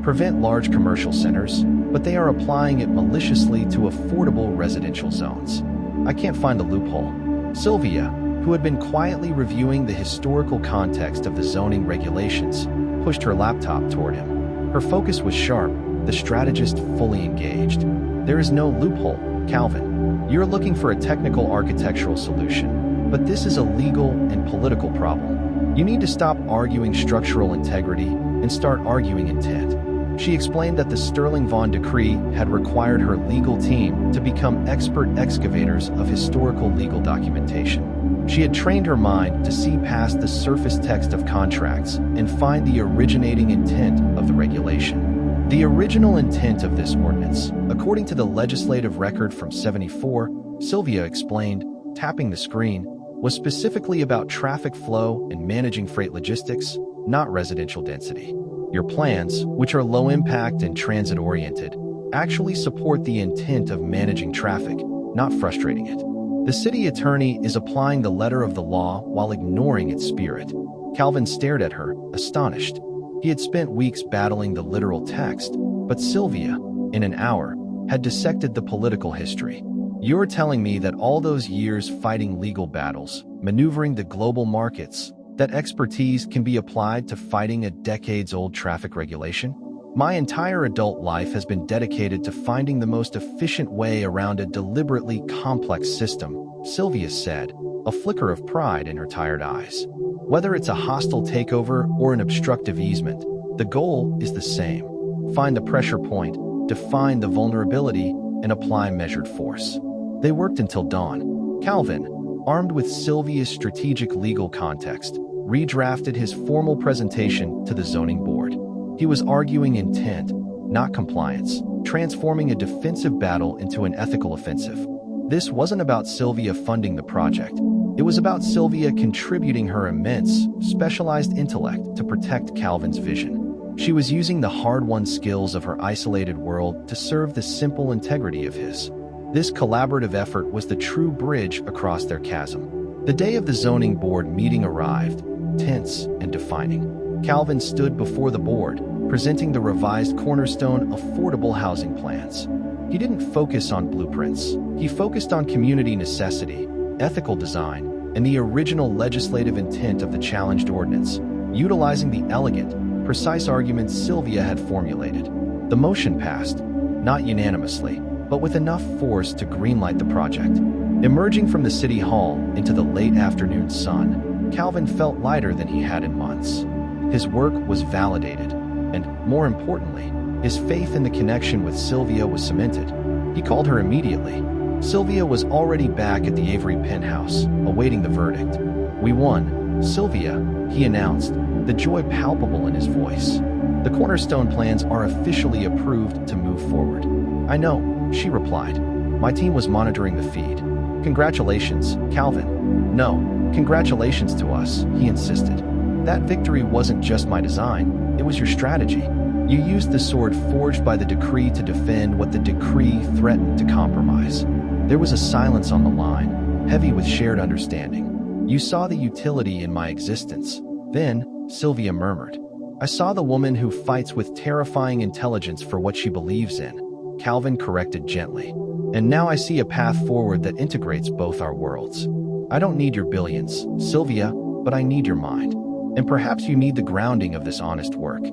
prevent large commercial centers, but they are applying it maliciously to affordable residential zones. I can't find the loophole." Sylvia, who had been quietly reviewing the historical context of the zoning regulations, pushed her laptop toward him. Her focus was sharp, the strategist fully engaged. "There is no loophole, Calvin. You're looking for a technical architectural solution, but this is a legal and political problem. You need to stop arguing structural integrity and start arguing intent." She explained that the Sterling Vaughan decree had required her legal team to become expert excavators of historical legal documentation. She had trained her mind to see past the surface text of contracts and find the originating intent of the regulation. The original intent of this ordinance, according to the legislative record from '74, Sylvia explained, tapping the screen, was specifically about traffic flow and managing freight logistics, not residential density. Your plans, which are low-impact and transit-oriented, actually support the intent of managing traffic, not frustrating it. The city attorney is applying the letter of the law while ignoring its spirit. Calvin stared at her, astonished. He had spent weeks battling the literal text, but Sylvia, in an hour, had dissected the political history. You're telling me that all those years fighting legal battles, maneuvering the global markets, that expertise can be applied to fighting a decades-old traffic regulation? My entire adult life has been dedicated to finding the most efficient way around a deliberately complex system, Sylvia said, a flicker of pride in her tired eyes. Whether it's a hostile takeover or an obstructive easement, the goal is the same. Find the pressure point, define the vulnerability, and apply measured force. They worked until dawn. Calvin, armed with Sylvia's strategic legal context, redrafted his formal presentation to the zoning board. He was arguing intent, not compliance, transforming a defensive battle into an ethical offensive. This wasn't about Sylvia funding the project. It was about Sylvia contributing her immense, specialized intellect to protect Calvin's vision. She was using the hard-won skills of her isolated world to serve the simple integrity of his. This collaborative effort was the true bridge across their chasm. The day of the zoning board meeting arrived, tense and defining. Calvin stood before the board, presenting the revised cornerstone affordable housing plans. He didn't focus on blueprints. He focused on community necessity, ethical design, and the original legislative intent of the challenged ordinance, utilizing the elegant, precise arguments Sylvia had formulated. The motion passed, not unanimously, but with enough force to greenlight the project. Emerging from the city hall into the late afternoon sun, Calvin felt lighter than he had in months. His work was validated, and, more importantly, his faith in the connection with Sylvia was cemented. He called her immediately. Sylvia was already back at the Avery penthouse, awaiting the verdict. "We won, Sylvia," he announced, the joy palpable in his voice. "The cornerstone plans are officially approved to move forward." "I know," she replied. "My team was monitoring the feed." "Congratulations, Calvin." "No, congratulations to us," he insisted. "That victory wasn't just my design, it was your strategy. You used the sword forged by the decree to defend what the decree threatened to compromise." There was a silence on the line, heavy with shared understanding. "You saw the utility in my existence." Then, Sylvia murmured, "I saw the woman who fights with terrifying intelligence for what she believes in," Calvin corrected gently. "And now I see a path forward that integrates both our worlds. I don't need your billions, Sylvia, but I need your mind. And perhaps you need the grounding of this honest work."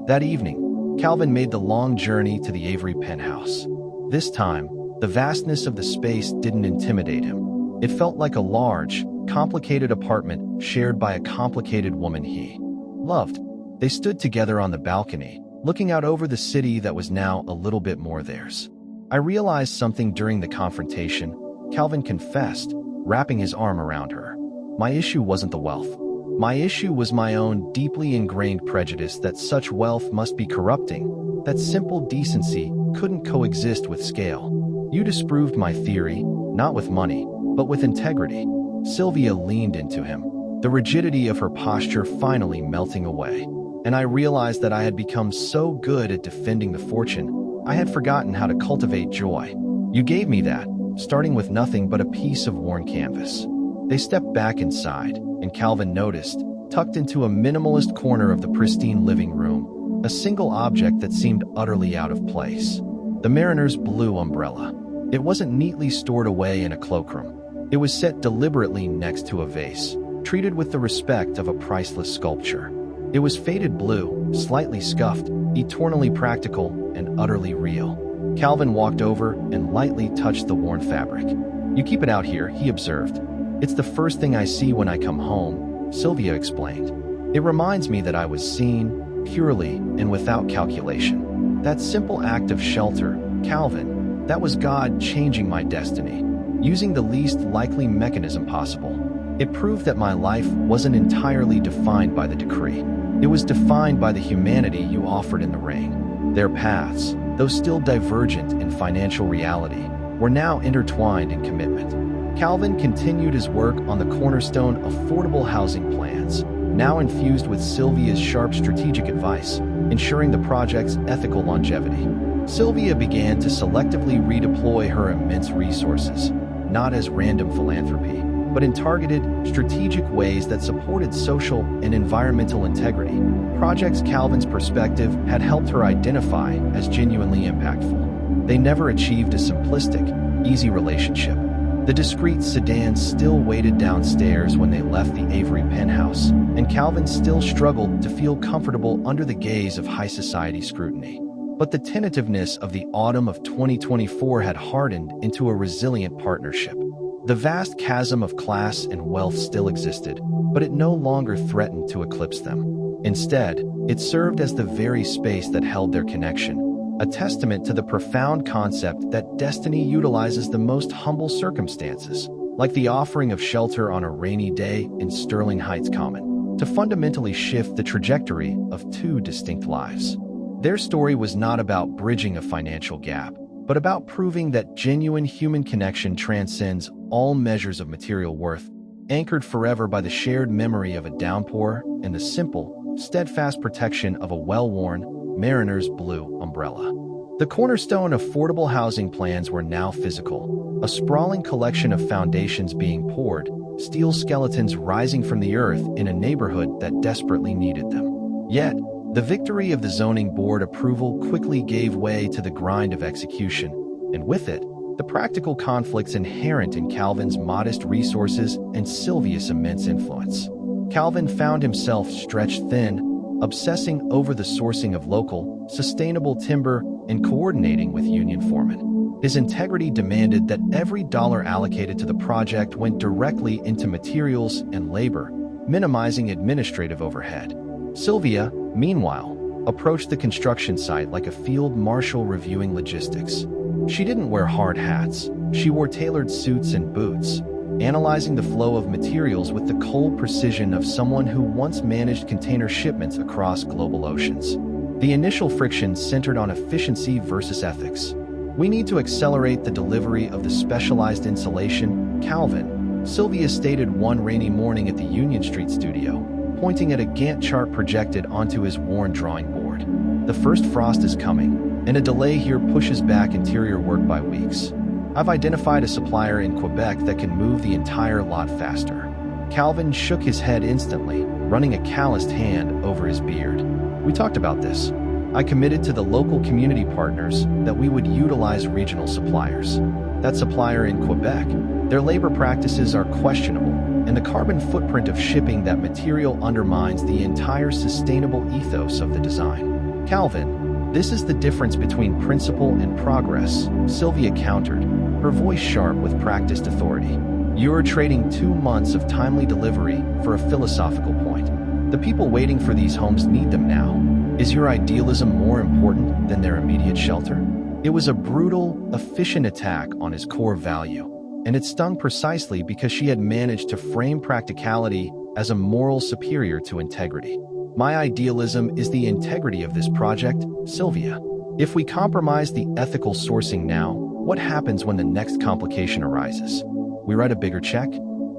That evening, Calvin made the long journey to the Avery penthouse. This time, the vastness of the space didn't intimidate him. It felt like a large, complicated apartment shared by a complicated woman he loved. They stood together on the balcony, looking out over the city that was now a little bit more theirs. "I realized something during the confrontation," Calvin confessed, wrapping his arm around her. "My issue wasn't the wealth. My issue was my own deeply ingrained prejudice that such wealth must be corrupting, that simple decency couldn't coexist with scale. You disproved my theory, not with money, but with integrity." Sylvia leaned into him, the rigidity of her posture finally melting away. "And I realized that I had become so good at defending the fortune, I had forgotten how to cultivate joy. You gave me that, starting with nothing but a piece of worn canvas." They stepped back inside, and Calvin noticed, tucked into a minimalist corner of the pristine living room, a single object that seemed utterly out of place. The mariner's blue umbrella. It wasn't neatly stored away in a cloakroom. It was set deliberately next to a vase, treated with the respect of a priceless sculpture. It was faded blue, slightly scuffed, eternally practical, and utterly real. Calvin walked over and lightly touched the worn fabric. "You keep it out here," he observed. "It's the first thing I see when I come home," Sylvia explained. "It reminds me that I was seen, purely and without calculation. That simple act of shelter, Calvin, that was God changing my destiny, using the least likely mechanism possible. It proved that my life wasn't entirely defined by the decree. It was defined by the humanity you offered in the rain. Their paths, though still divergent in financial reality, were now intertwined in commitment. Calvin continued his work on the cornerstone affordable housing plans, now infused with Sylvia's sharp strategic advice, ensuring the project's ethical longevity. Sylvia began to selectively redeploy her immense resources, not as random philanthropy, but in targeted, strategic ways that supported social and environmental integrity. Projects Calvin's perspective had helped her identify as genuinely impactful. They never achieved a simplistic, easy relationship. The discreet sedans still waited downstairs when they left the Avery penthouse, and Calvin still struggled to feel comfortable under the gaze of high society scrutiny. But the tentativeness of the autumn of 2024 had hardened into a resilient partnership. The vast chasm of class and wealth still existed, but it no longer threatened to eclipse them. Instead, it served as the very space that held their connection, a testament to the profound concept that destiny utilizes the most humble circumstances, like the offering of shelter on a rainy day in Sterling Heights Common, to fundamentally shift the trajectory of two distinct lives. Their story was not about bridging a financial gap, but about proving that genuine human connection transcends all measures of material worth, anchored forever by the shared memory of a downpour and the simple, steadfast protection of a well-worn, mariner's blue umbrella. The cornerstone affordable housing plans were now physical, a sprawling collection of foundations being poured, steel skeletons rising from the earth in a neighborhood that desperately needed them. Yet, the victory of the zoning board approval quickly gave way to the grind of execution, and with it, the practical conflicts inherent in Calvin's modest resources and Sylvia's immense influence. Calvin found himself stretched thin, obsessing over the sourcing of local, sustainable timber and coordinating with union foremen. His integrity demanded that every dollar allocated to the project went directly into materials and labor, minimizing administrative overhead. Sylvia, meanwhile, approached the construction site like a field marshal reviewing logistics. She didn't wear hard hats. She wore tailored suits and boots, analyzing the flow of materials with the cold precision of someone who once managed container shipments across global oceans. The initial friction centered on efficiency versus ethics. "We need to accelerate the delivery of the specialized insulation, Calvin," Sylvia stated one rainy morning at the Union Street studio, pointing at a Gantt chart projected onto his worn drawing board. "The first frost is coming, and a delay here pushes back interior work by weeks. I've identified a supplier in Quebec that can move the entire lot faster." Calvin shook his head instantly, running a calloused hand over his beard. "We talked about this. I committed to the local community partners that we would utilize regional suppliers. That supplier in Quebec, their labor practices are questionable, and the carbon footprint of shipping that material undermines the entire sustainable ethos of the design." "Calvin, this is the difference between principle and progress," Sylvia countered, her voice sharp with practiced authority. "You're trading 2 months of timely delivery for a philosophical point. The people waiting for these homes need them now. Is your idealism more important than their immediate shelter?" It was a brutal, efficient attack on his core value, and it stung precisely because she had managed to frame practicality as a moral superior to integrity. "My idealism is the integrity of this project, Sylvia. If we compromise the ethical sourcing now, what happens when the next complication arises? We write a bigger check?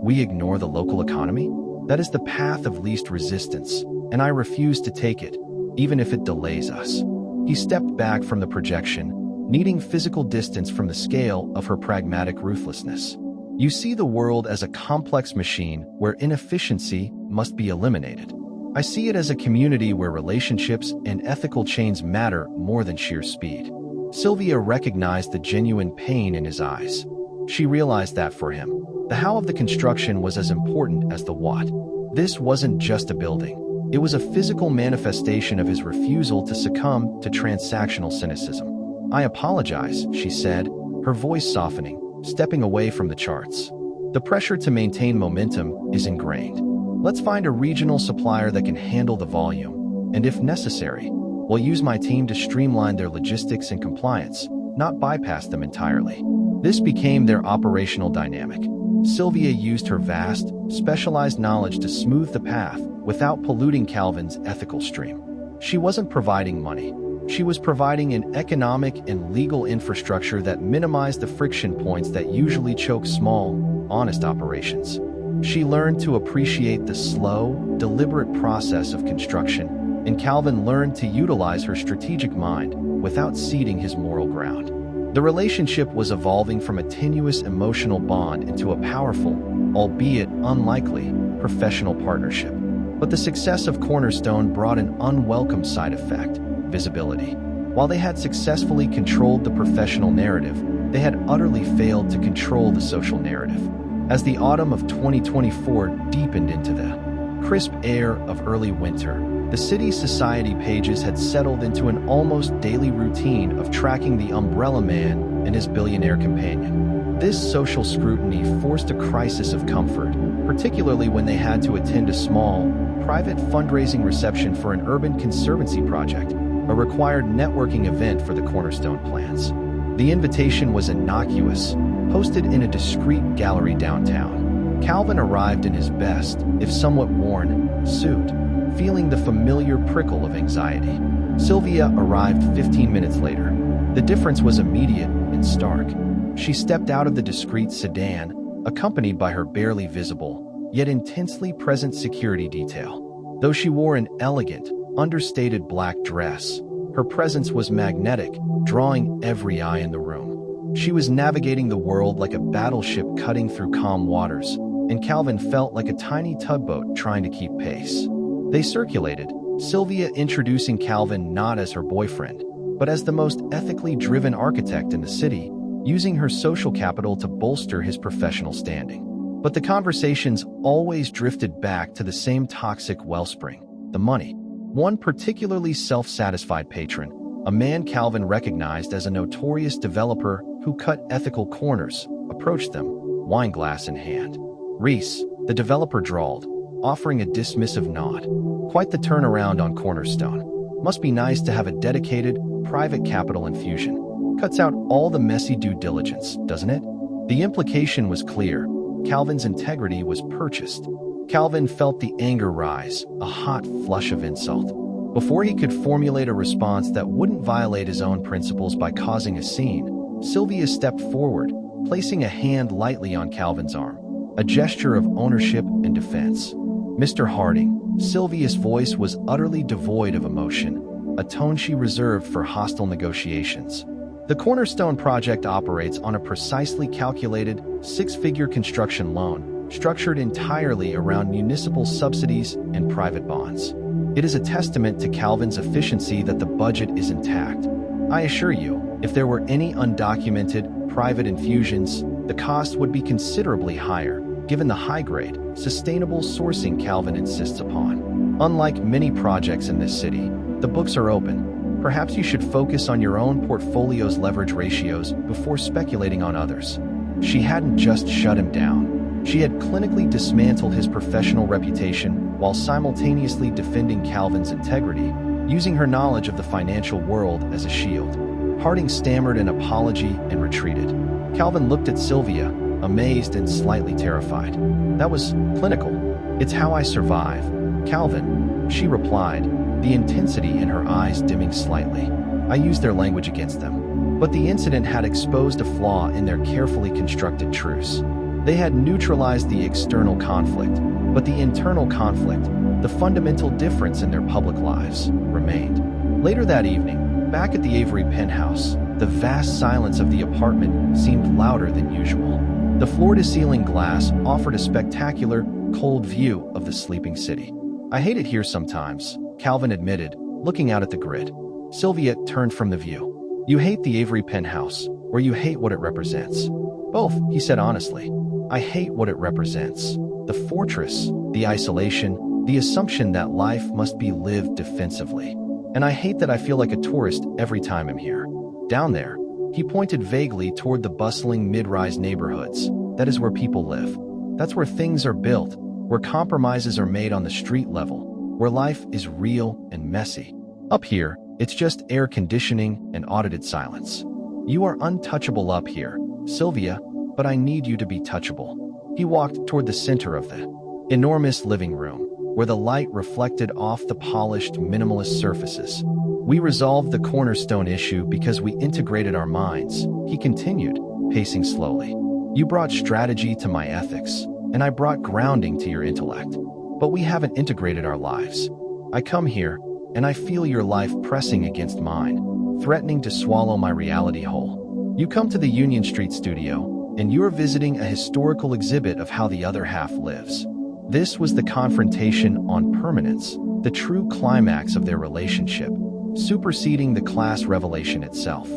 We ignore the local economy? That is the path of least resistance, and I refuse to take it, even if it delays us." He stepped back from the projection, needing physical distance from the scale of her pragmatic ruthlessness. "You see the world as a complex machine where inefficiency must be eliminated. I see it as a community where relationships and ethical chains matter more than sheer speed." Sylvia recognized the genuine pain in his eyes. She realized that for him, the how of the construction was as important as the what. This wasn't just a building. It was a physical manifestation of his refusal to succumb to transactional cynicism. "I apologize," she said, her voice softening, stepping away from the charts. "The pressure to maintain momentum is ingrained. Let's find a regional supplier that can handle the volume, and if necessary, we'll use my team to streamline their logistics and compliance, not bypass them entirely." This became their operational dynamic. Sylvia used her vast, specialized knowledge to smooth the path without polluting Calvin's ethical stream. She wasn't providing money. She was providing an economic and legal infrastructure that minimized the friction points that usually choke small, honest operations. She learned to appreciate the slow, deliberate process of construction, and Calvin learned to utilize her strategic mind without ceding his moral ground. The relationship was evolving from a tenuous emotional bond into a powerful, albeit unlikely, professional partnership. But the success of Cornerstone brought an unwelcome side effect: visibility. While they had successfully controlled the professional narrative, they had utterly failed to control the social narrative. As the autumn of 2024 deepened into the crisp air of early winter, the city's society pages had settled into an almost daily routine of tracking the umbrella man and his billionaire companion. This social scrutiny forced a crisis of comfort, particularly when they had to attend a small, private fundraising reception for an urban conservancy project, a required networking event for the Cornerstone plans. The invitation was innocuous, hosted in a discreet gallery downtown. Calvin arrived in his best, if somewhat worn, suit, feeling the familiar prickle of anxiety. Sylvia arrived 15 minutes later. The difference was immediate and stark. She stepped out of the discreet sedan, accompanied by her barely visible, yet intensely present security detail. Though she wore an elegant, understated black dress, her presence was magnetic, drawing every eye in the room. She was navigating the world like a battleship cutting through calm waters, and Calvin felt like a tiny tugboat trying to keep pace. They circulated, Sylvia introducing Calvin not as her boyfriend, but as the most ethically driven architect in the city, using her social capital to bolster his professional standing. But the conversations always drifted back to the same toxic wellspring: the money. One particularly self-satisfied patron, a man Calvin recognized as a notorious developer who cut ethical corners, approached them, wine glass in hand. "Reese," the developer drawled, offering a dismissive nod. "Quite the turnaround on Cornerstone. Must be nice to have a dedicated, private capital infusion. Cuts out all the messy due diligence, doesn't it?" The implication was clear. Calvin's integrity was purchased. Calvin felt the anger rise, a hot flush of insult. Before he could formulate a response that wouldn't violate his own principles by causing a scene, Sylvia stepped forward, placing a hand lightly on Calvin's arm, a gesture of ownership and defense. "Mr. Harding," Sylvia's voice was utterly devoid of emotion, a tone she reserved for hostile negotiations. "The Cornerstone project operates on a precisely calculated, six-figure construction loan, structured entirely around municipal subsidies and private bonds. It is a testament to Calvin's efficiency that the budget is intact. I assure you, if there were any undocumented, private infusions, the cost would be considerably higher, given the high-grade, sustainable sourcing Calvin insists upon. Unlike many projects in this city, the books are open. Perhaps you should focus on your own portfolio's leverage ratios before speculating on others." She hadn't just shut him down. She had clinically dismantled his professional reputation while simultaneously defending Calvin's integrity, using her knowledge of the financial world as a shield. Harding stammered an apology and retreated. Calvin looked at Sylvia, amazed and slightly terrified. "That was clinical. It's how I survive, Calvin," she replied, the intensity in her eyes dimming slightly. "I used their language against them." But the incident had exposed a flaw in their carefully constructed truce. They had neutralized the external conflict, but the internal conflict, the fundamental difference in their public lives, remained. Later that evening, back at the Avery penthouse, the vast silence of the apartment seemed louder than usual. The floor-to-ceiling glass offered a spectacular, cold view of the sleeping city. "I hate it here sometimes," Calvin admitted, looking out at the grid. Sylvia turned from the view. "You hate the Avery penthouse, or you hate what it represents?" "Both," he said honestly. "I hate what it represents. The fortress, the isolation, the assumption that life must be lived defensively. And I hate that I feel like a tourist every time I'm here. Down there," he pointed vaguely toward the bustling mid-rise neighborhoods. "That is where people live. That's where things are built, where compromises are made on the street level, where life is real and messy. Up here, it's just air conditioning and audited silence. You are untouchable up here, Sylvia, but I need you to be touchable." He walked toward the center of the enormous living room, where the light reflected off the polished, minimalist surfaces. We resolved the cornerstone issue because we integrated our minds, he continued, pacing slowly. You brought strategy to my ethics, and I brought grounding to your intellect. But we haven't integrated our lives. I come here, and I feel your life pressing against mine, threatening to swallow my reality whole. You come to the Union Street studio, and you're visiting a historical exhibit of how the other half lives. This was the confrontation on permanence, the true climax of their relationship, superseding the class revelation itself.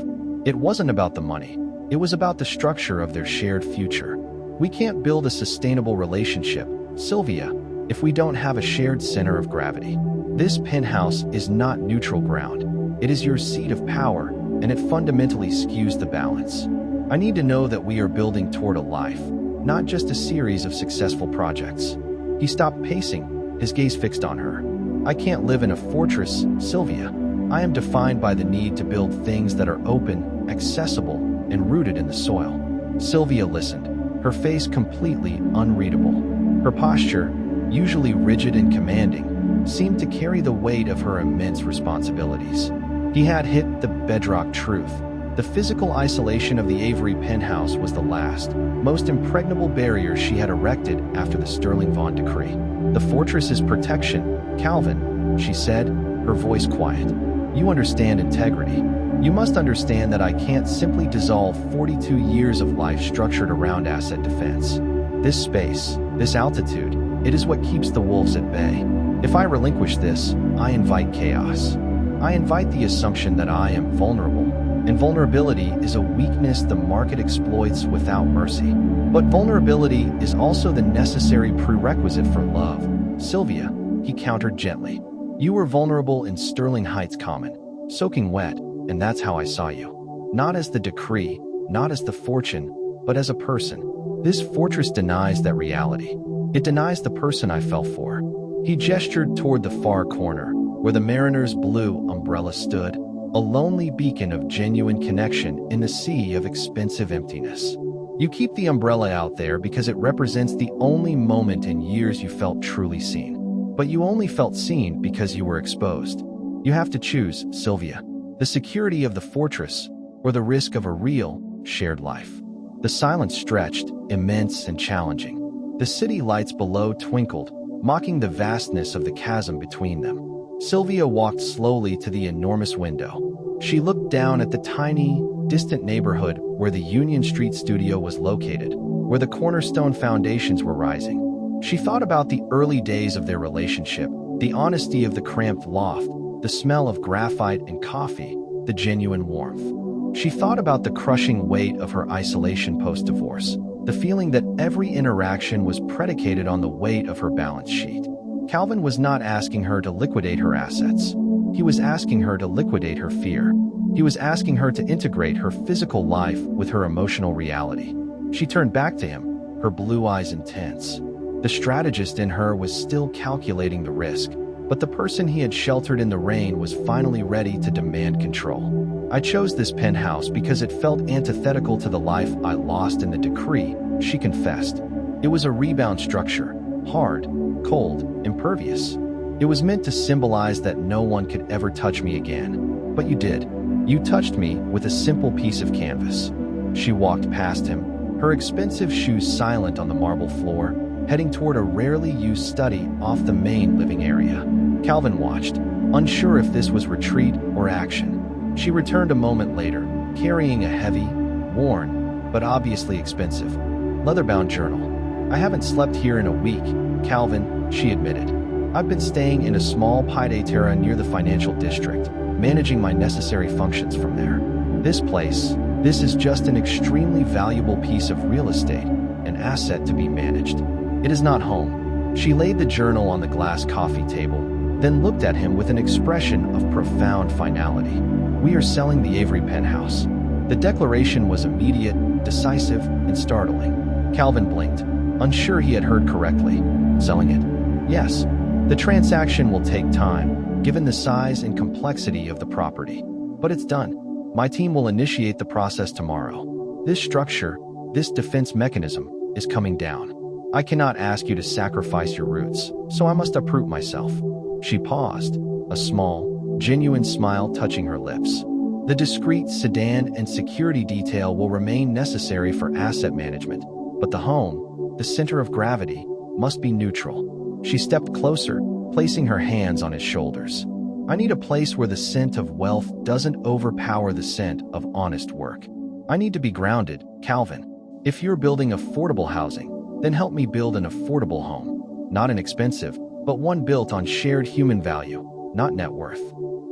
It wasn't about the money. It was about the structure of their shared future. We can't build a sustainable relationship, Sylvia, if we don't have a shared center of gravity. This penthouse is not neutral ground. It is your seat of power, and it fundamentally skews the balance. I need to know that we are building toward a life, not just a series of successful projects. He stopped pacing, his gaze fixed on her. I can't live in a fortress, Sylvia. I am defined by the need to build things that are open, accessible, and rooted in the soil. Sylvia listened, her face completely unreadable. Her posture, usually rigid and commanding, seemed to carry the weight of her immense responsibilities. He had hit the bedrock truth. The physical isolation of the Avery penthouse was the last, most impregnable barrier she had erected after the Sterling Vaughan decree. The fortress's protection, Calvin, she said, her voice quiet. You understand integrity. You must understand that I can't simply dissolve 42 years of life structured around asset defense. This space, this altitude, it is what keeps the wolves at bay. If I relinquish this, I invite chaos. I invite the assumption that I am vulnerable, and vulnerability is a weakness the market exploits without mercy. But vulnerability is also the necessary prerequisite for love. Sylvia, he countered gently. You were vulnerable in Sterling Heights Common, soaking wet, and that's how I saw you. Not as the decree, not as the fortune, but as a person. This fortress denies that reality. It denies the person I fell for. He gestured toward the far corner, where the mariner's blue umbrella stood, a lonely beacon of genuine connection in the sea of expensive emptiness. You keep the umbrella out there because it represents the only moment in years you felt truly seen. But you only felt seen because you were exposed. You have to choose, Sylvia, the security of the fortress or the risk of a real, shared life. The silence stretched, immense and challenging. The city lights below twinkled, mocking the vastness of the chasm between them. Sylvia walked slowly to the enormous window. She looked down at the tiny, distant neighborhood where the Union Street studio was located, where the cornerstone foundations were rising. She thought about the early days of their relationship, the honesty of the cramped loft, the smell of graphite and coffee, the genuine warmth. She thought about the crushing weight of her isolation post-divorce, the feeling that every interaction was predicated on the weight of her balance sheet. Calvin was not asking her to liquidate her assets. He was asking her to liquidate her fear. He was asking her to integrate her physical life with her emotional reality. She turned back to him, her blue eyes intense. The strategist in her was still calculating the risk, but the person he had sheltered in the rain was finally ready to demand control. I chose this penthouse because it felt antithetical to the life I lost in the decree, she confessed. It was a rebound structure, hard, cold, impervious. It was meant to symbolize that no one could ever touch me again. But you did. You touched me with a simple piece of canvas. She walked past him, her expensive shoes silent on the marble floor, heading toward a rarely used study off the main living area. Calvin watched, unsure if this was retreat or action. She returned a moment later, carrying a heavy, worn, but obviously expensive, leather-bound journal. I haven't slept here in a week, Calvin, she admitted. I've been staying in a small pied-a-terre near the financial district, managing my necessary functions from there. This is just an extremely valuable piece of real estate, an asset to be managed. It is not home. She laid the journal on the glass coffee table, then looked at him with an expression of profound finality. We are selling the Avery penthouse. The declaration was immediate, decisive, and startling. Calvin blinked, unsure he had heard correctly. Selling it? Yes. The transaction will take time, given the size and complexity of the property. But it's done. My team will initiate the process tomorrow. This structure, this defense mechanism, is coming down. I cannot ask you to sacrifice your roots, so I must uproot myself. She paused, a small, genuine smile touching her lips. The discreet sedan and security detail will remain necessary for asset management, but the home, the center of gravity, must be neutral. She stepped closer, placing her hands on his shoulders. I need a place where the scent of wealth doesn't overpower the scent of honest work. I need to be grounded, Calvin. If you're building affordable housing, then help me build an affordable home. Not an expensive, but one built on shared human value, not net worth.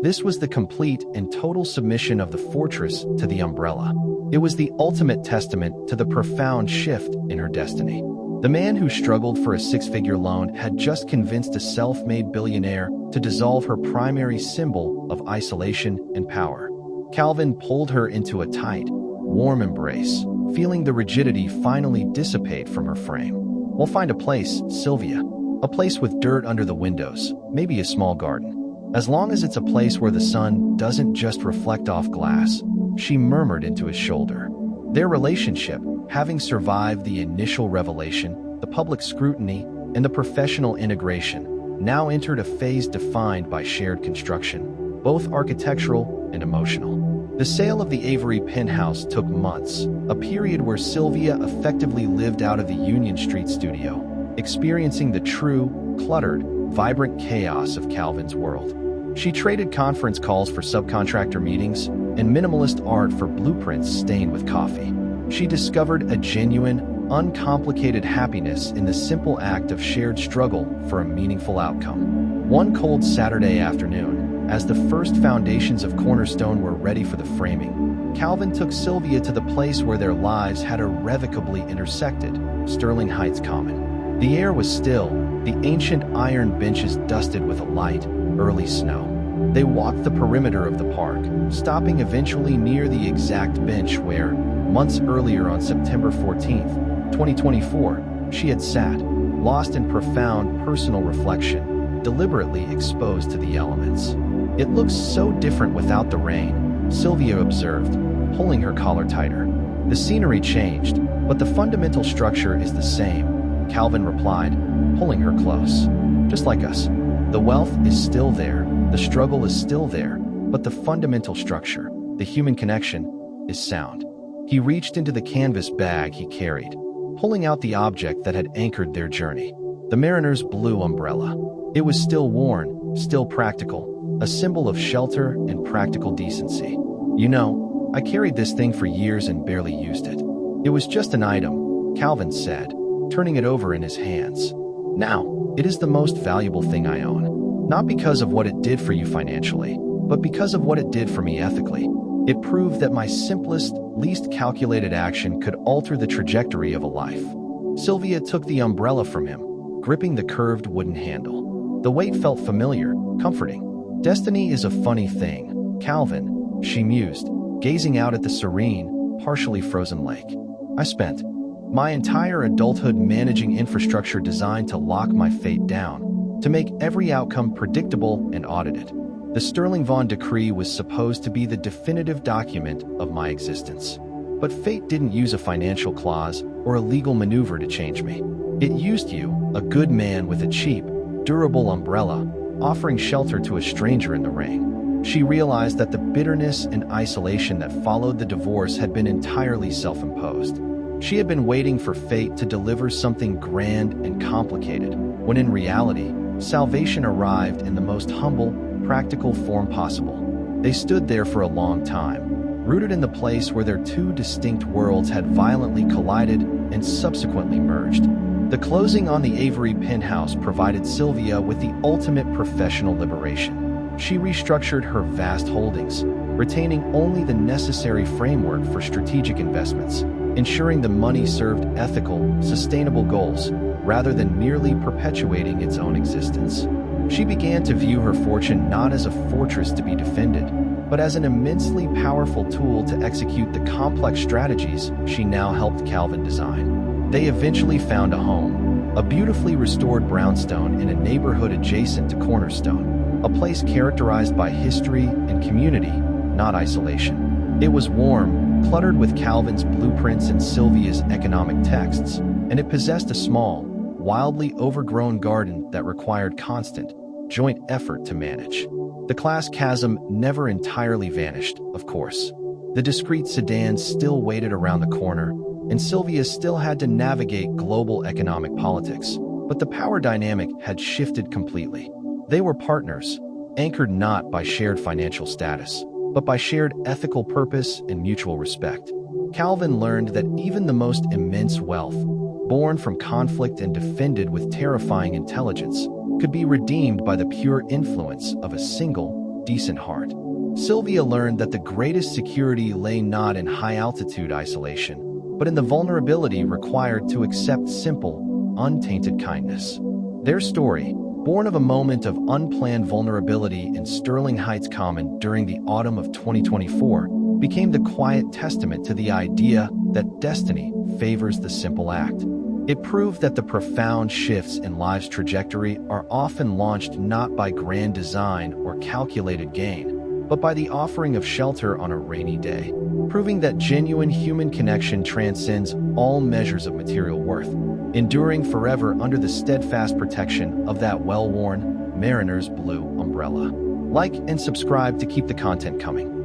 This was the complete and total submission of the fortress to the umbrella. It was the ultimate testament to the profound shift in her destiny. The man who struggled for a six-figure loan had just convinced a self-made billionaire to dissolve her primary symbol of isolation and power. Calvin pulled her into a tight, warm embrace, feeling the rigidity finally dissipate from her frame. "We'll find a place, Sylvia. A place with dirt under the windows, maybe a small garden. As long as it's a place where the sun doesn't just reflect off glass," she murmured into his shoulder. Their relationship, having survived the initial revelation, the public scrutiny, and the professional integration, now entered a phase defined by shared construction, both architectural and emotional. The sale of the Avery penthouse took months, a period where Sylvia effectively lived out of the Union Street studio, experiencing the true, cluttered, vibrant chaos of Calvin's world. She traded conference calls for subcontractor meetings and minimalist art for blueprints stained with coffee. She discovered a genuine, uncomplicated happiness in the simple act of shared struggle for a meaningful outcome. One cold Saturday afternoon, as the first foundations of Cornerstone were ready for the framing, Calvin took Sylvia to the place where their lives had irrevocably intersected, Sterling Heights Common. The air was still, the ancient iron benches dusted with a light, early snow. They walked the perimeter of the park, stopping eventually near the exact bench where, months earlier on September 14th, 2024, she had sat, lost in profound personal reflection, deliberately exposed to the elements. "It looks so different without the rain," Sylvia observed, pulling her collar tighter. "The scenery changed, but the fundamental structure is the same," Calvin replied, pulling her close. "Just like us. The wealth is still there, the struggle is still there, but the fundamental structure, the human connection, is sound." He reached into the canvas bag he carried, pulling out the object that had anchored their journey. The mariner's blue umbrella. It was still worn, still practical, a symbol of shelter and practical decency. "You know, I carried this thing for years and barely used it. It was just an item," Calvin said, turning it over in his hands. "Now, it is the most valuable thing I own. Not because of what it did for you financially, but because of what it did for me ethically. It proved that my simplest, least calculated action could alter the trajectory of a life." Sylvia took the umbrella from him, gripping the curved wooden handle. The weight felt familiar, comforting. "Destiny is a funny thing, Calvin," she mused, gazing out at the serene, partially frozen lake. "I spent my entire adulthood managing infrastructure designed to lock my fate down, to make every outcome predictable and audited. The Sterling Vaughan Decree was supposed to be the definitive document of my existence. But fate didn't use a financial clause or a legal maneuver to change me. It used you, a good man with a cheap, durable umbrella, offering shelter to a stranger in the rain." She realized that the bitterness and isolation that followed the divorce had been entirely self-imposed. She had been waiting for fate to deliver something grand and complicated, when in reality, salvation arrived in the most humble, practical form possible. They stood there for a long time, rooted in the place where their two distinct worlds had violently collided and subsequently merged. The closing on the Avery penthouse provided Sylvia with the ultimate professional liberation. She restructured her vast holdings, retaining only the necessary framework for strategic investments, ensuring the money served ethical, sustainable goals, rather than merely perpetuating its own existence. She began to view her fortune not as a fortress to be defended, but as an immensely powerful tool to execute the complex strategies she now helped Calvin design. They eventually found a home, a beautifully restored brownstone in a neighborhood adjacent to Cornerstone, a place characterized by history and community, not isolation. It was warm, cluttered with Calvin's blueprints and Sylvia's economic texts, and it possessed a small, wildly overgrown garden that required constant, joint effort to manage. The class chasm never entirely vanished, of course. The discreet sedans still waited around the corner, and Sylvia still had to navigate global economic politics. But the power dynamic had shifted completely. They were partners, anchored not by shared financial status, but by shared ethical purpose and mutual respect. Calvin learned that even the most immense wealth, born from conflict and defended with terrifying intelligence, could be redeemed by the pure influence of a single, decent heart. Sylvia learned that the greatest security lay not in high-altitude isolation, but in the vulnerability required to accept simple, untainted kindness. Their story, born of a moment of unplanned vulnerability in Sterling Heights Common during the autumn of 2024, became the quiet testament to the idea that destiny favors the simple act. It proved that the profound shifts in life's trajectory are often launched not by grand design or calculated gain, but by the offering of shelter on a rainy day, proving that genuine human connection transcends all measures of material worth, enduring forever under the steadfast protection of that well-worn mariner's blue umbrella. Like and subscribe to keep the content coming.